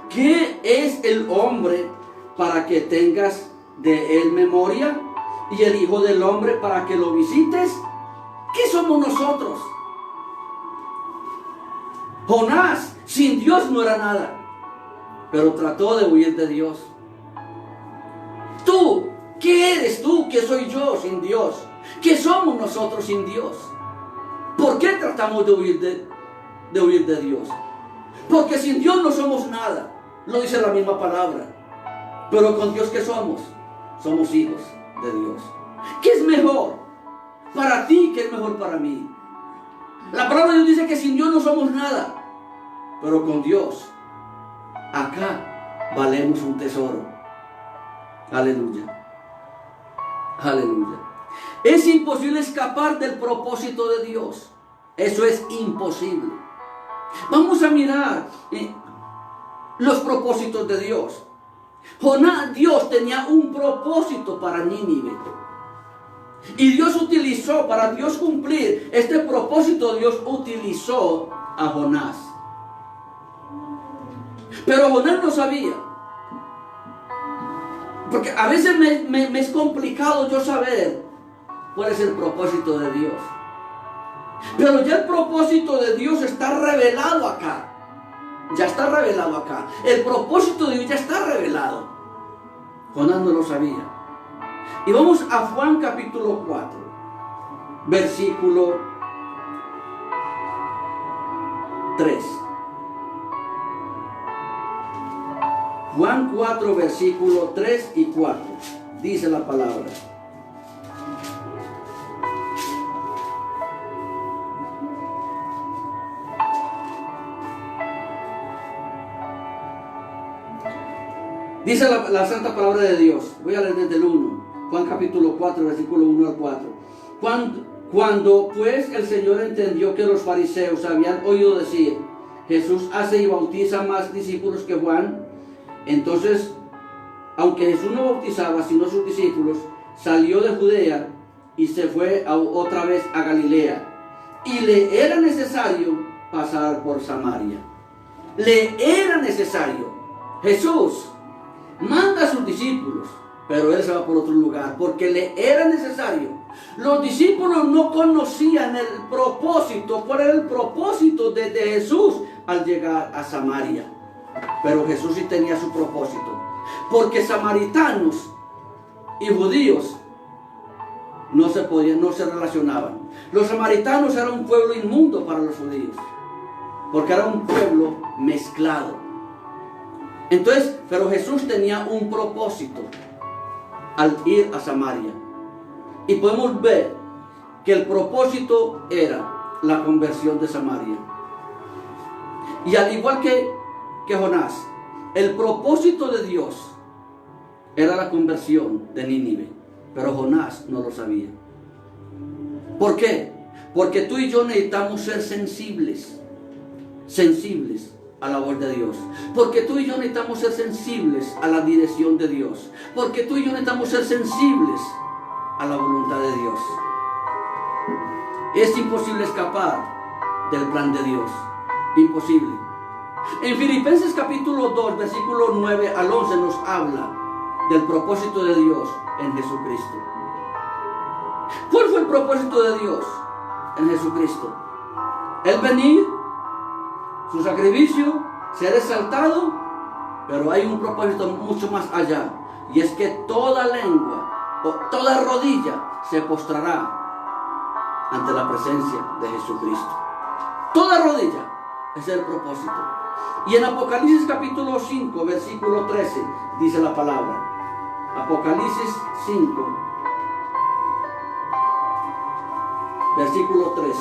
¿qué es el hombre para que tengas de él memoria? Y el hijo del hombre para que lo visites. ¿Qué somos nosotros? Jonás sin Dios no era nada, pero trató de huir de Dios. Tú, ¿qué eres tú? ¿Qué soy yo sin Dios? ¿Qué somos nosotros sin Dios? ¿Por qué tratamos de huir de Dios? Porque sin Dios no somos nada. Lo dice la misma palabra. Pero con Dios, ¿qué somos? Somos hijos de Dios. ¿Qué es mejor para ti? ¿Qué es mejor para mí? La palabra de Dios dice que sin Dios no somos nada. Pero con Dios, acá valemos un tesoro. Aleluya. Aleluya. Es imposible escapar del propósito de Dios. Eso es imposible. Vamos a mirar los propósitos de Dios. Dios tenía un propósito para Nínive. Y Dios utilizó, para Dios cumplir este propósito, Dios utilizó a Jonás. Pero Jonás no sabía. Porque a veces me es complicado yo saber cuál es el propósito de Dios. Pero ya el propósito de Dios está revelado acá. Ya está revelado acá. El propósito de Dios ya está revelado. Jonás no lo sabía. Y vamos a Juan capítulo 4, versículo 3. Juan 4, versículo 3 y 4. Dice la palabra. Dice la santa palabra de Dios. Voy a leer desde el 1. Juan capítulo 4, versículo 1 al 4. Cuando pues el Señor entendió que los fariseos habían oído decir, Jesús hace y bautiza más discípulos que Juan, entonces, aunque Jesús no bautizaba sino sus discípulos, salió de Judea y se fue otra vez a Galilea. Y le era necesario pasar por Samaria. Le era necesario. Jesús manda a sus discípulos, pero él se va por otro lugar, porque le era necesario. Los discípulos no conocían el propósito, cuál era el propósito de Jesús al llegar a Samaria. Pero Jesús sí tenía su propósito, porque samaritanos y judíos no se relacionaban. Los samaritanos eran un pueblo inmundo para los judíos, porque era un pueblo mezclado. Entonces, pero Jesús tenía un propósito al ir a Samaria. Y podemos ver que el propósito era la conversión de Samaria. Y al igual que Jonás, el propósito de Dios era la conversión de Nínive. Pero Jonás no lo sabía. ¿Por qué? Porque tú y yo necesitamos ser sensibles a la voz de Dios. Porque tú y yo necesitamos ser sensibles a la dirección de Dios. Porque tú y yo necesitamos ser sensibles a la voluntad de Dios. Es imposible escapar del plan de Dios. Imposible. En Filipenses capítulo 2, versículo 9 al 11 nos habla del propósito de Dios en Jesucristo. ¿Cuál fue el propósito de Dios en Jesucristo? El venir, su sacrificio, ser exaltado, pero hay un propósito mucho más allá, y es que toda lengua o toda rodilla se postrará ante la presencia de Jesucristo. Toda rodilla, ese es el propósito. Y en Apocalipsis capítulo 5, versículo 13, dice la palabra. Apocalipsis 5, versículo 13.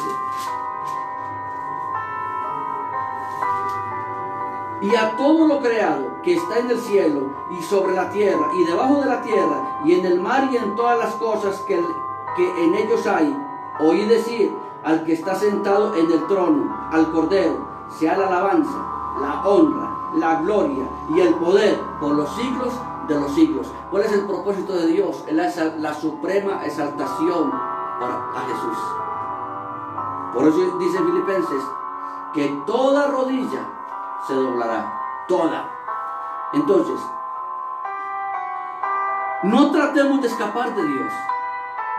Y a todo lo creado que está en el cielo y sobre la tierra y debajo de la tierra y en el mar y en todas las cosas que en ellos hay, oí decir al que está sentado en el trono, al Cordero, sea la alabanza, la honra, la gloria y el poder por los siglos de los siglos. ¿Cuál es el propósito de Dios? Es la suprema exaltación a Jesús. Por eso dice Filipenses que toda rodilla se doblará, toda. Entonces, no tratemos de escapar de Dios.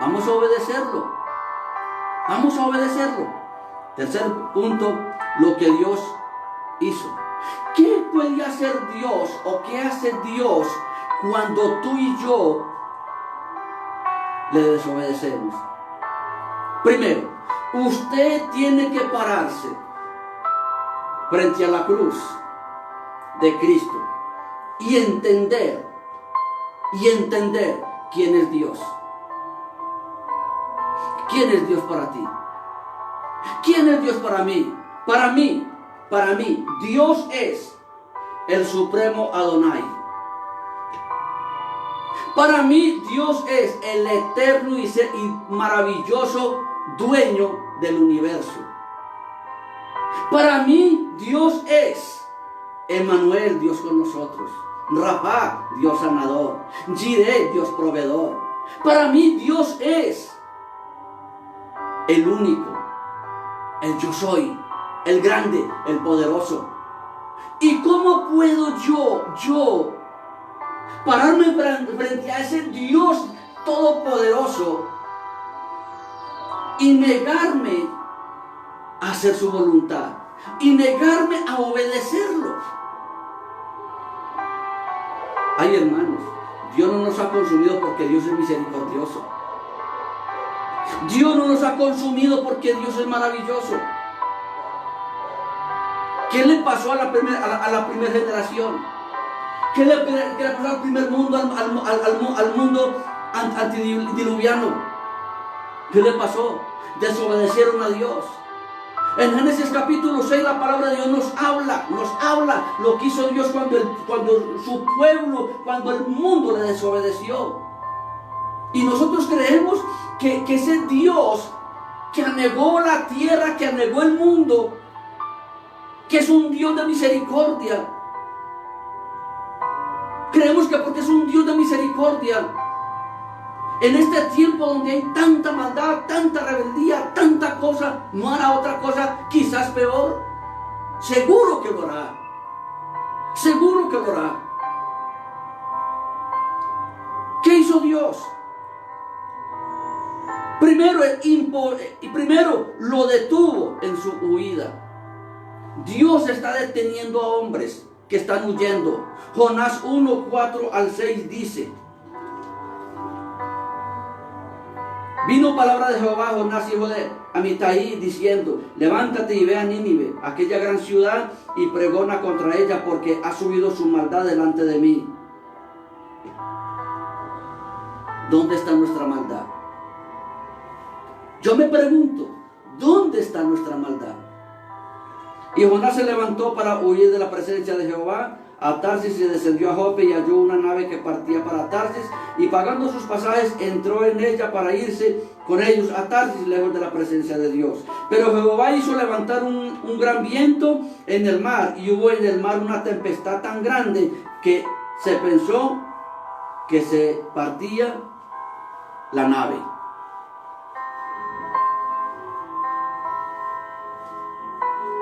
Vamos a obedecerlo. Vamos a obedecerlo. Tercer punto, lo que Dios hizo. ¿Qué puede hacer Dios o qué hace Dios cuando tú y yo le desobedecemos? Primero, usted tiene que pararse frente a la cruz de Cristo y entender quién es Dios. ¿Quién es Dios para ti? ¿Quién es Dios para mí? Para mí, Dios es el supremo Adonai. Para mí, Dios es el eterno y maravilloso dueño del universo. Para mí, Dios es Emmanuel, Dios con nosotros. Rapha, Dios sanador. Jireh, Dios proveedor. Para mí Dios es el único, el yo soy, el grande, el poderoso. ¿Y cómo puedo yo pararme frente a ese Dios todopoderoso y negarme a hacer su voluntad y negarme a obedecerlo? Ay, hermanos, Dios no nos ha consumido porque Dios es misericordioso. Dios no nos ha consumido porque Dios es maravilloso. ¿Qué le pasó a la primera generación? ¿Qué le pasó al primer mundo, al mundo antediluviano? ¿Qué le pasó? Desobedecieron a Dios. En Génesis capítulo 6 la palabra de Dios nos habla lo que hizo Dios cuando su pueblo, cuando el mundo le desobedeció. Y nosotros creemos que ese Dios que anegó la tierra, que anegó el mundo, que es un Dios de misericordia. Creemos que porque es un Dios de misericordia, en este tiempo donde hay tanta maldad, tanta rebeldía, tanta cosa, no hará otra cosa quizás peor. Seguro que lo hará. Seguro que lo hará. ¿Qué hizo Dios? Primero lo detuvo en su huida. Dios está deteniendo a hombres que están huyendo. Jonás 1, 4 al 6 dice: vino palabra de Jehová a Jonás, hijo de Amitai, diciendo: levántate y ve a Nínive, aquella gran ciudad, y pregona contra ella, porque ha subido su maldad delante de mí. ¿Dónde está nuestra maldad? Yo me pregunto, ¿dónde está nuestra maldad? Y Jonás se levantó para huir de la presencia de Jehová a Tarsis, y descendió a Jope y halló una nave que partía para Tarsis, y pagando sus pasajes entró en ella para irse con ellos a Tarsis, lejos de la presencia de Dios. Pero Jehová hizo levantar un gran viento en el mar, y hubo en el mar una tempestad tan grande que se pensó que se partía la nave.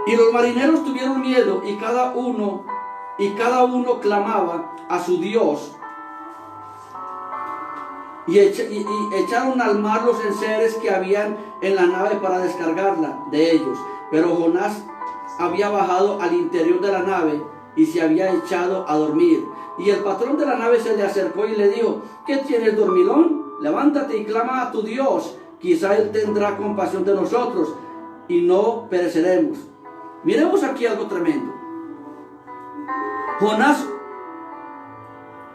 Y los marineros tuvieron miedo, y cada uno clamaba a su Dios. Y echaron al mar los enseres que habían en la nave para descargarla de ellos. Pero Jonás había bajado al interior de la nave y se había echado a dormir. Y el patrón de la nave se le acercó y le dijo: ¿qué tienes, dormilón? Levántate y clama a tu Dios. Quizá Él tendrá compasión de nosotros y no pereceremos. Miremos aquí algo tremendo. Jonás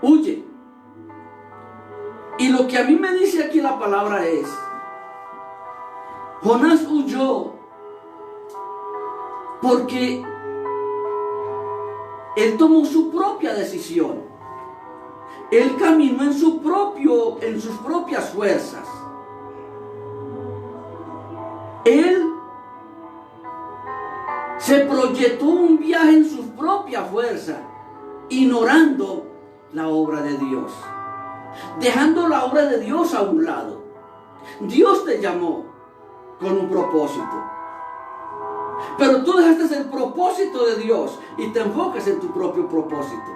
huye. Y lo que a mí me dice aquí la palabra es: Jonás huyó porque él tomó su propia decisión. Él caminó en sus propias fuerzas. Él se proyectó un viaje en su propia fuerza, ignorando la obra de Dios, dejando la obra de Dios a un lado. Dios te llamó con un propósito, pero tú dejaste el propósito de Dios y te enfocas en tu propio propósito.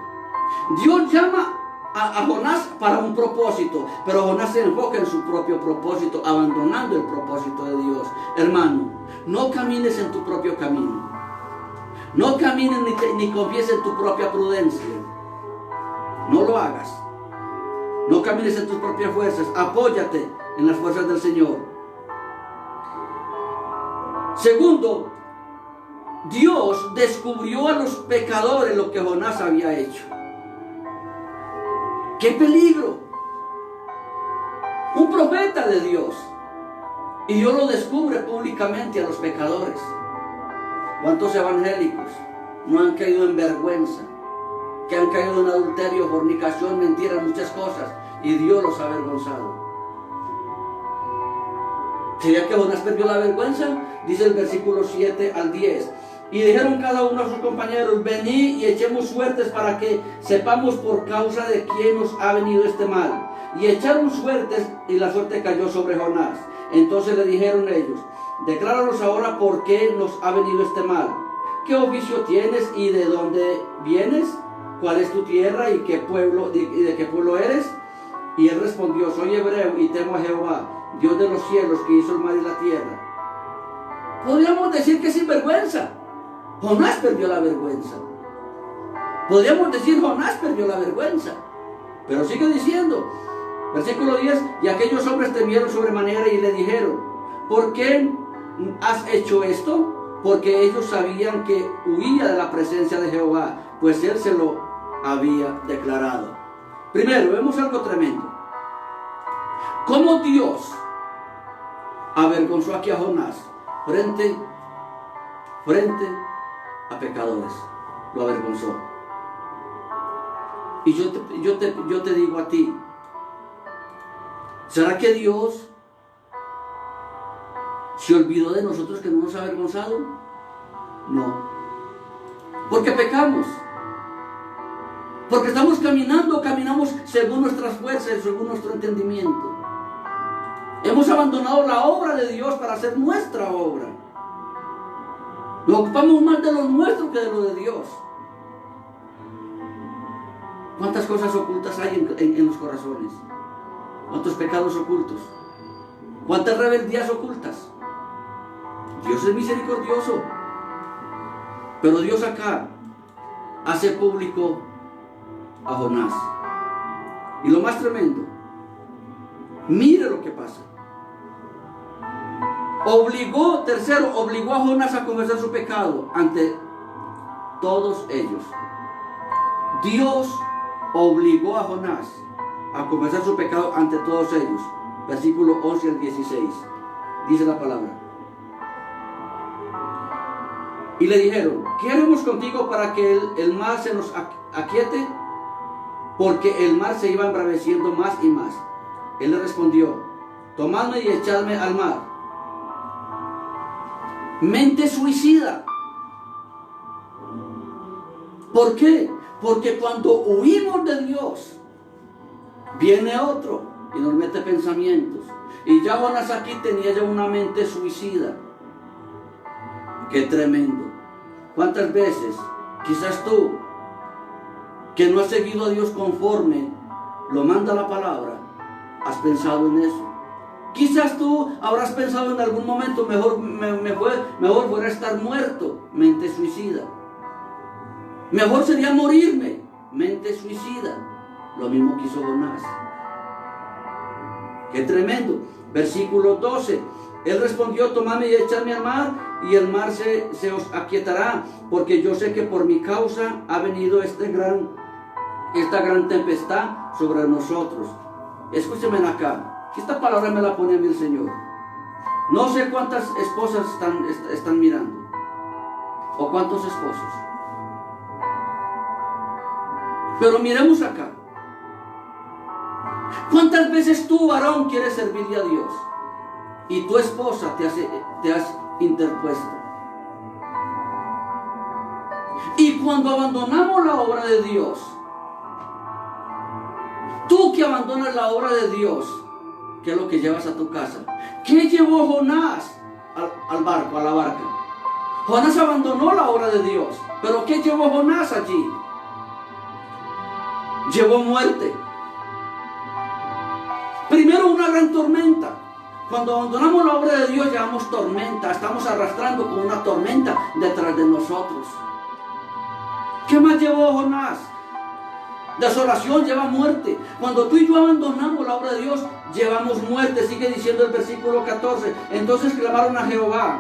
Dios llama a Jonás para un propósito, pero Jonás se enfoca en su propio propósito, abandonando el propósito de Dios. Hermano, no camines en tu propio camino. No camines ni confíes en tu propia prudencia. No lo hagas. No camines en tus propias fuerzas. Apóyate en las fuerzas del Señor. Segundo, Dios descubrió a los pecadores lo que Jonás había hecho. ¡Qué peligro! Un profeta de Dios, y Dios lo descubre públicamente a los pecadores. ¿Cuántos evangélicos no han caído en vergüenza? Que han caído en adulterio, fornicación, mentiras, muchas cosas, y Dios los ha avergonzado. ¿Sería que Jonás perdió la vergüenza? Dice el versículo 7 al 10. Y dijeron cada uno a sus compañeros: venid y echemos suertes para que sepamos por causa de quién nos ha venido este mal. y echaron suertes, y la suerte cayó sobre Jonás. Entonces le dijeron ellos: decláranos ahora por qué nos ha venido este mal. ¿Qué oficio tienes y de dónde vienes? ¿Cuál es tu tierra y qué pueblo, y de qué pueblo eres? Y él respondió: soy hebreo y temo a Jehová, Dios de los cielos, que hizo el mar y la tierra. Podríamos decir que sin vergüenza. Jonás perdió la vergüenza. Podríamos decir: Jonás perdió la vergüenza. Pero sigue diciendo, versículo 10: y aquellos hombres temieron sobremanera y le dijeron: ¿por qué has hecho esto? Porque ellos sabían que huía de la presencia de Jehová, pues él se lo había declarado. Primero, vemos algo tremendo. Cómo Dios avergonzó aquí a Jonás frente a pecadores. Lo avergonzó. Y yo te digo a ti, ¿será que Dios se olvidó de nosotros, que no nos ha avergonzado? No. Porque pecamos. Porque estamos caminamos según nuestras fuerzas, según nuestro entendimiento. Hemos abandonado la obra de Dios para hacer nuestra obra. Nos ocupamos más de lo nuestro que de lo de Dios. ¿Cuántas cosas ocultas hay en los corazones? ¿Cuántos pecados ocultos? ¿Cuántas rebeldías ocultas? Dios es misericordioso. Pero Dios acá hace público a Jonás. Y lo más tremendo, mire lo que pasa. Obligó a Jonás a confesar su pecado ante todos ellos. Dios obligó a Jonás a confesar su pecado ante todos ellos. Versículo 11 al 16. Dice la palabra: y le dijeron: ¿qué haremos contigo para que el mar se nos aquiete? Porque el mar se iba embraveciendo más y más. Él le respondió: tomadme y echadme al mar. Mente suicida. ¿Por qué? Porque cuando huimos de Dios, viene otro y nos mete pensamientos. Y ya Jonás aquí tenía ya una mente suicida. Qué tremendo. ¿Cuántas veces, quizás tú, que no has seguido a Dios conforme lo manda la palabra, has pensado en eso? Quizás tú habrás pensado en algún momento: mejor fuera estar muerto. Mente suicida. Mejor sería morirme. Mente suicida. Lo mismo que hizo Jonás. Qué tremendo. Versículo 12. Él respondió: tomadme y echadme al mar, y el mar se os aquietará, porque yo sé que por mi causa ha venido esta gran tempestad sobre nosotros. Escúchenme acá. Esta palabra me la pone a mí el Señor. No sé cuántas esposas están mirando, o cuántos esposos. Pero miremos acá. ¿Cuántas veces tú, varón, quieres servirle a Dios y tu esposa te has interpuesto? Y cuando abandonamos la obra de Dios, tú que abandonas la obra de Dios, ¿qué es lo que llevas a tu casa? ¿Qué llevó Jonás al barco, a la barca? Jonás abandonó la obra de Dios. ¿Pero qué llevó Jonás allí? Llevó muerte. Primero, una gran tormenta. Cuando abandonamos la obra de Dios, llevamos tormenta. Estamos arrastrando con una tormenta detrás de nosotros. ¿Qué más llevó Jonás? Desolación, lleva muerte. Cuando tú y yo abandonamos la obra de Dios, llevamos muerte. Sigue diciendo el versículo 14. Entonces clamaron a Jehová.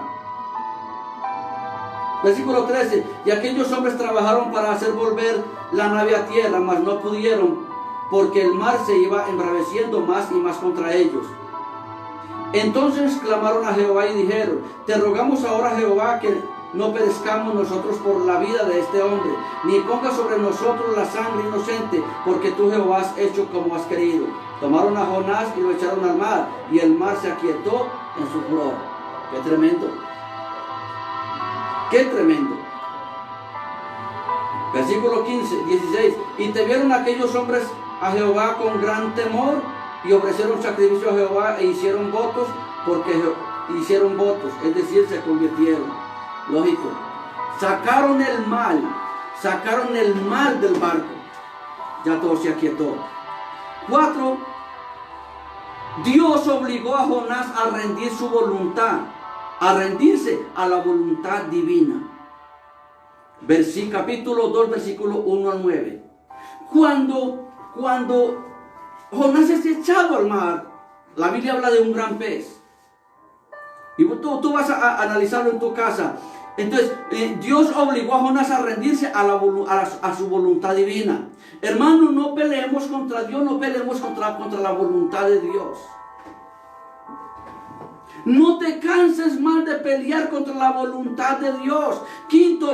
Versículo 13. Y aquellos hombres trabajaron para hacer volver la nave a tierra, mas no pudieron, porque el mar se iba embraveciendo más y más contra ellos. Entonces clamaron a Jehová y dijeron: te rogamos ahora, Jehová, que no perezcamos nosotros por la vida de este hombre, ni ponga sobre nosotros la sangre inocente, porque tú, Jehová, has hecho como has querido. Tomaron a Jonás y lo echaron al mar, y el mar se aquietó en su furor. ¡Qué tremendo! ¡Qué tremendo! Versículo 15, 16. Y temieron aquellos hombres a Jehová con gran temor, y ofrecieron sacrificio a Jehová e hicieron votos, es decir, se convirtieron. Lógico. Sacaron el mal del barco. Ya todo se aquietó. 4. Dios obligó a Jonás a rendir su voluntad, a rendirse a la voluntad divina. Capítulo 2, versículo 1 al 9. Cuando Jonás es echado al mar, la Biblia habla de un gran pez. Y tú vas a analizarlo en tu casa. Entonces, Dios obligó a Jonás a rendirse a su voluntad divina. Hermano, no peleemos contra Dios, no peleemos contra la voluntad de Dios. No te canses más de pelear contra la voluntad de Dios. 5,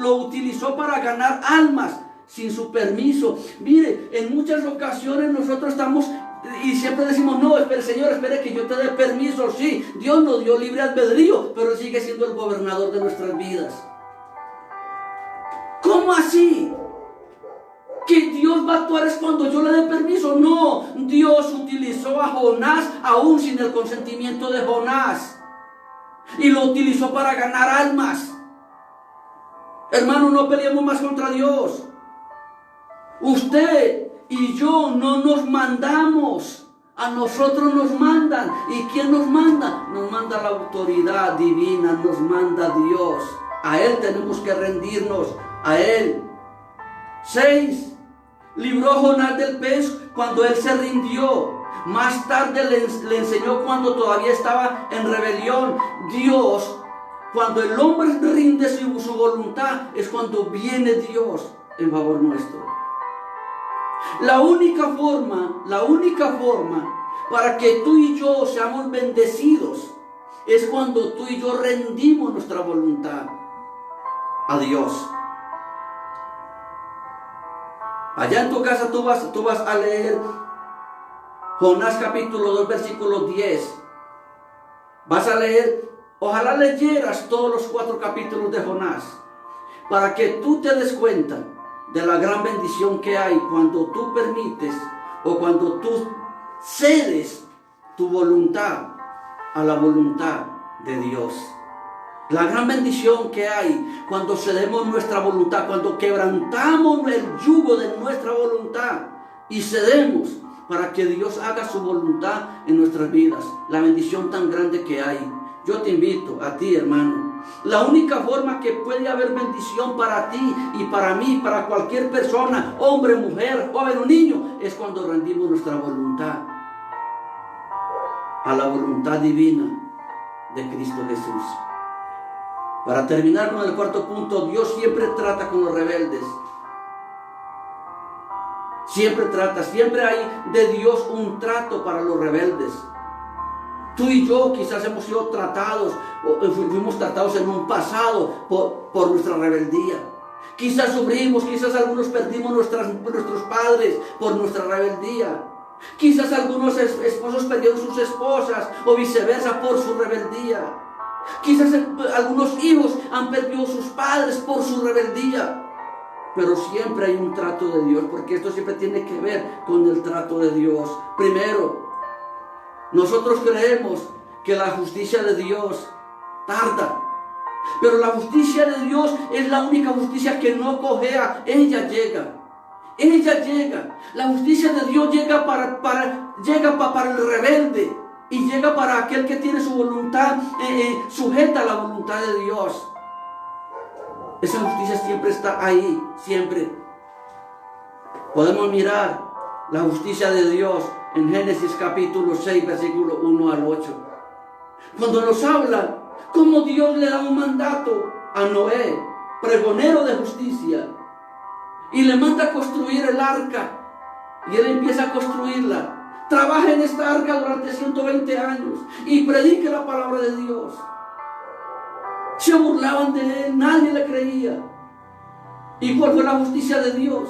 lo utilizó para ganar almas sin su permiso. Mire, en muchas ocasiones nosotros estamos y siempre decimos, no, Señor, espere que yo te dé permiso. Sí, Dios nos dio libre albedrío, pero Él sigue siendo el gobernador de nuestras vidas. ¿Cómo así? ¿Que Dios va a actuar es cuando yo le dé permiso? No, Dios utilizó a Jonás aún sin el consentimiento de Jonás. Y lo utilizó para ganar almas. Hermano, no peleemos más contra Dios. Usted y yo no nos mandamos. A nosotros nos mandan. ¿Y quién nos manda? Nos manda la autoridad divina, nos manda Dios. A Él tenemos que rendirnos, a Él. 6. Libró a Jonás del pez cuando él se rindió. Más tarde le enseñó cuando todavía estaba en rebelión. Dios, cuando el hombre rinde su voluntad, es cuando viene Dios en favor nuestro. La única forma para que tú y yo seamos bendecidos es cuando tú y yo rendimos nuestra voluntad a Dios. Allá en tu casa tú vas a leer Jonás capítulo 2 versículo 10. Vas a leer, ojalá leyeras todos los 4 capítulos de Jonás, para que tú te des cuenta de la gran bendición que hay cuando tú permites o cuando tú cedes tu voluntad a la voluntad de Dios. La gran bendición que hay cuando cedemos nuestra voluntad, cuando quebrantamos el yugo de nuestra voluntad y cedemos para que Dios haga su voluntad en nuestras vidas. La bendición tan grande que hay. Yo te invito a ti, hermano. La única forma que puede haber bendición para ti y para mí, para cualquier persona, hombre, mujer, joven o niño, es cuando rendimos nuestra voluntad a la voluntad divina de Cristo Jesús. Para terminar con el 4 punto, Dios siempre trata con los rebeldes. Siempre hay de Dios un trato para los rebeldes. Tú y yo quizás hemos sido tratados, o fuimos tratados en un pasado por nuestra rebeldía. Quizás sufrimos, quizás algunos perdimos nuestros padres por nuestra rebeldía. Quizás algunos esposos perdieron sus esposas o viceversa por su rebeldía. Quizás algunos hijos han perdido sus padres por su rebeldía. Pero siempre hay un trato de Dios, porque esto siempre tiene que ver con el trato de Dios. Primero, nosotros creemos que la justicia de Dios tarda, pero la justicia de Dios es la única justicia que no cojea. Ella llega. La justicia de Dios llega para el rebelde y llega para aquel que tiene su voluntad sujeta a la voluntad de Dios. Esa justicia siempre está ahí, siempre. Podemos mirar la justicia de Dios en Génesis capítulo 6, versículo 1 al 8. Cuando nos habla cómo Dios le da un mandato a Noé, pregonero de justicia, y le manda a construir el arca, y él empieza a construirla. Trabaja en esta arca durante 120 años y predique la palabra de Dios. Se burlaban de él, nadie le creía. ¿Y cuál fue la justicia de Dios?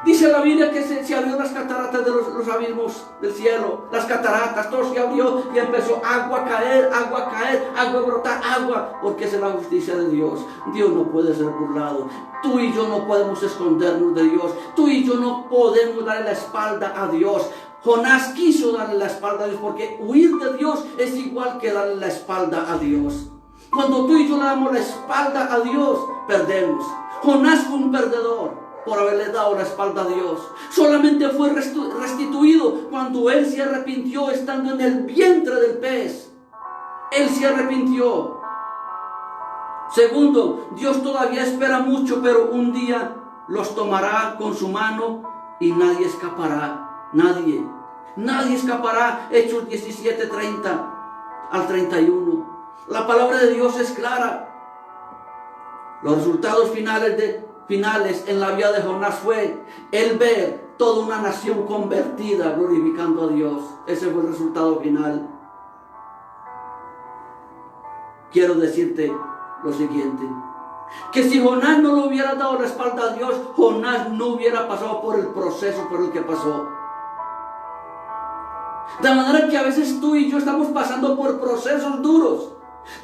Dice la Biblia que se abrió las cataratas de los abismos del cielo, las cataratas, todo se abrió y empezó agua a caer, agua a brotar, agua, porque esa es la justicia de Dios. Dios no puede ser burlado. Tú y yo no podemos escondernos de Dios. Tú y yo no podemos darle la espalda a Dios. Jonás quiso darle la espalda a Dios, porque huir de Dios es igual que darle la espalda a Dios. Cuando tú y yo le damos la espalda a Dios, perdemos. Jonás fue un perdedor por haberle dado la espalda a Dios. Solamente fue restituido cuando él se arrepintió estando en el vientre del pez. Él se arrepintió. Segundo, Dios todavía espera mucho, pero un día los tomará con su mano y nadie escapará. Nadie escapará. Hechos 17:30 al 31. La palabra de Dios es clara. Los resultados finales en la vida de Jonás fue el ver toda una nación convertida glorificando a Dios. Ese fue el resultado final. Quiero decirte lo siguiente, que si Jonás no le hubiera dado la espalda a Dios, Jonás no hubiera pasado por el proceso por el que pasó. De manera que a veces tú y yo estamos pasando por procesos duros,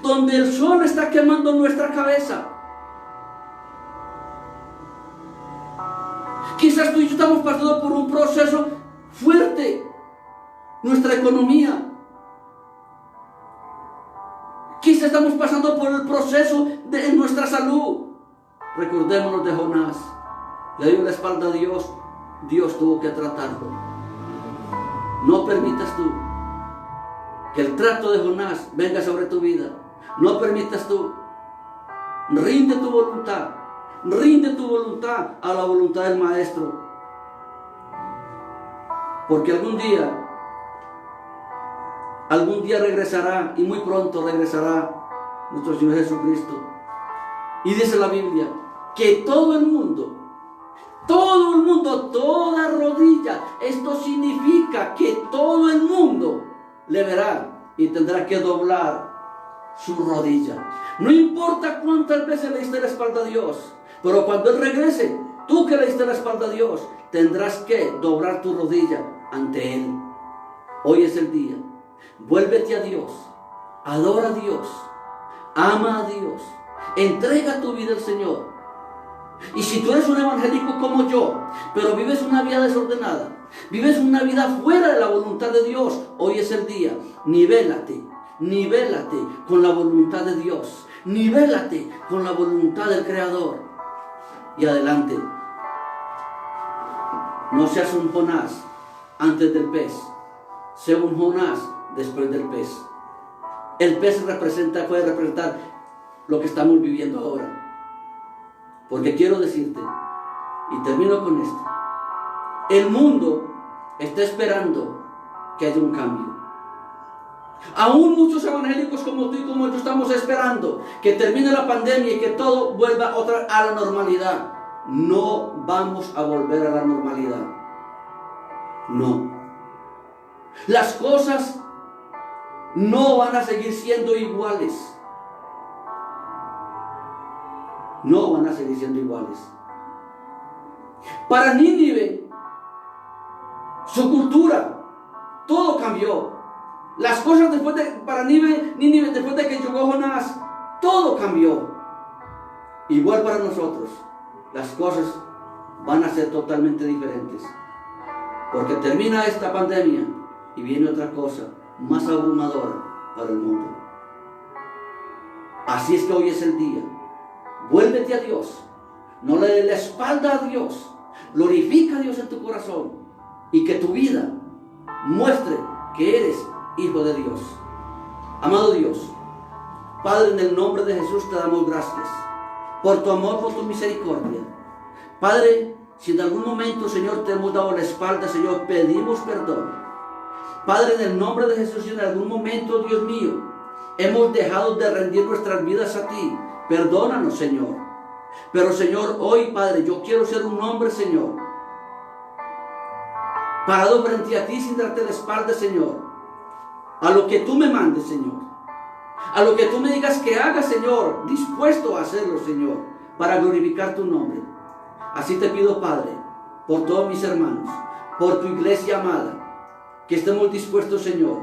donde el sol está quemando nuestra cabeza. Quizás tú y yo estamos pasando por un proceso fuerte, nuestra economía. Quizás estamos pasando por el proceso de nuestra salud. Recordémonos de Jonás. Le dio la espalda a Dios. Dios tuvo que tratarlo. No permitas tú que el trato de Jonás venga sobre tu vida. No permitas tú. Rinde tu voluntad. Rinde tu voluntad a la voluntad del Maestro. Porque algún día regresará, y muy pronto regresará nuestro Señor Jesucristo. Y dice la Biblia que todo el mundo, toda rodilla, esto significa que todo el mundo le verá y tendrá que doblar su rodilla. No importa cuántas veces le diste la espalda a Dios, pero cuando Él regrese, tú que le diste la espalda a Dios, tendrás que doblar tu rodilla ante Él. Hoy es el día. Vuélvete a Dios, adora a Dios, ama a Dios, entrega tu vida al Señor. Y si tú eres un evangélico como yo, pero vives una vida desordenada, vives una vida fuera de la voluntad de Dios, hoy es el día. Nivélate con la voluntad de Dios, nivélate con la voluntad del Creador y adelante. No seas un Jonás antes del pez, sé un Jonás después del pez. El pez puede representar lo que estamos viviendo ahora. Porque quiero decirte, y termino con esto, el mundo está esperando que haya un cambio. Aún muchos evangélicos como tú y como yo estamos esperando que termine la pandemia y que todo vuelva otra vez a la normalidad. No vamos a volver a la normalidad. No. Las cosas no van a seguir siendo iguales. No van a seguir siendo iguales. Para Nínive, su cultura, todo cambió. Las cosas para Nínive, después de que llegó Jonás, todo cambió. Igual para nosotros, las cosas van a ser totalmente diferentes. Porque termina esta pandemia y viene otra cosa más abrumadora para el mundo. Así es que hoy es el día. Vuélvete a Dios. No le des la espalda a Dios. Glorifica a Dios en tu corazón. Y que tu vida muestre que eres hijo de Dios. Amado Dios, Padre, en el nombre de Jesús te damos gracias por tu amor, por tu misericordia. Padre, si en algún momento, Señor, te hemos dado la espalda, Señor, pedimos perdón. Padre, en el nombre de Jesús, si en algún momento, Dios mío, hemos dejado de rendir nuestras vidas a ti, perdónanos, Señor. Pero, Señor, hoy, Padre, yo quiero ser un hombre, Señor, parado frente a ti sin darte la espalda, Señor, a lo que tú me mandes, Señor, a lo que tú me digas que haga, Señor, dispuesto a hacerlo, Señor, para glorificar tu nombre. Así te pido, Padre, por todos mis hermanos, por tu iglesia amada, que estemos dispuestos, Señor,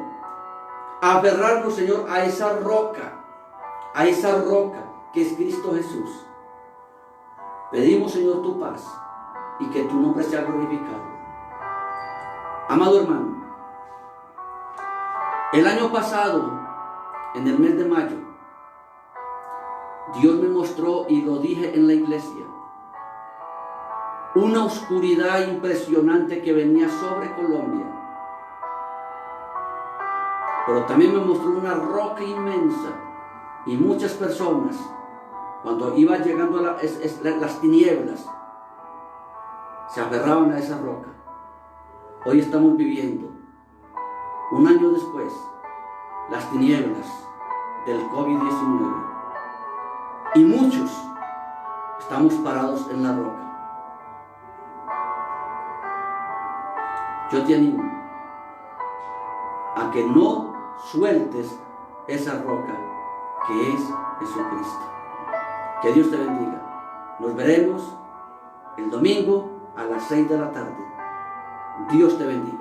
a aferrarnos, Señor, a esa roca que es Cristo Jesús. Pedimos, Señor, tu paz y que tu nombre sea glorificado. Amado hermano, el año pasado, en el mes de mayo, Dios me mostró, y lo dije en la iglesia, una oscuridad impresionante que venía sobre Colombia. Pero también me mostró una roca inmensa, y muchas personas, cuando iba llegando las tinieblas, se aferraban a esa roca. Hoy estamos viviendo, un año después, las tinieblas del COVID-19. Y muchos estamos parados en la roca. Yo te animo a que no sueltes esa roca que es Jesucristo. Que Dios te bendiga. Nos veremos el domingo a las 6 de la tarde. Dios te bendiga.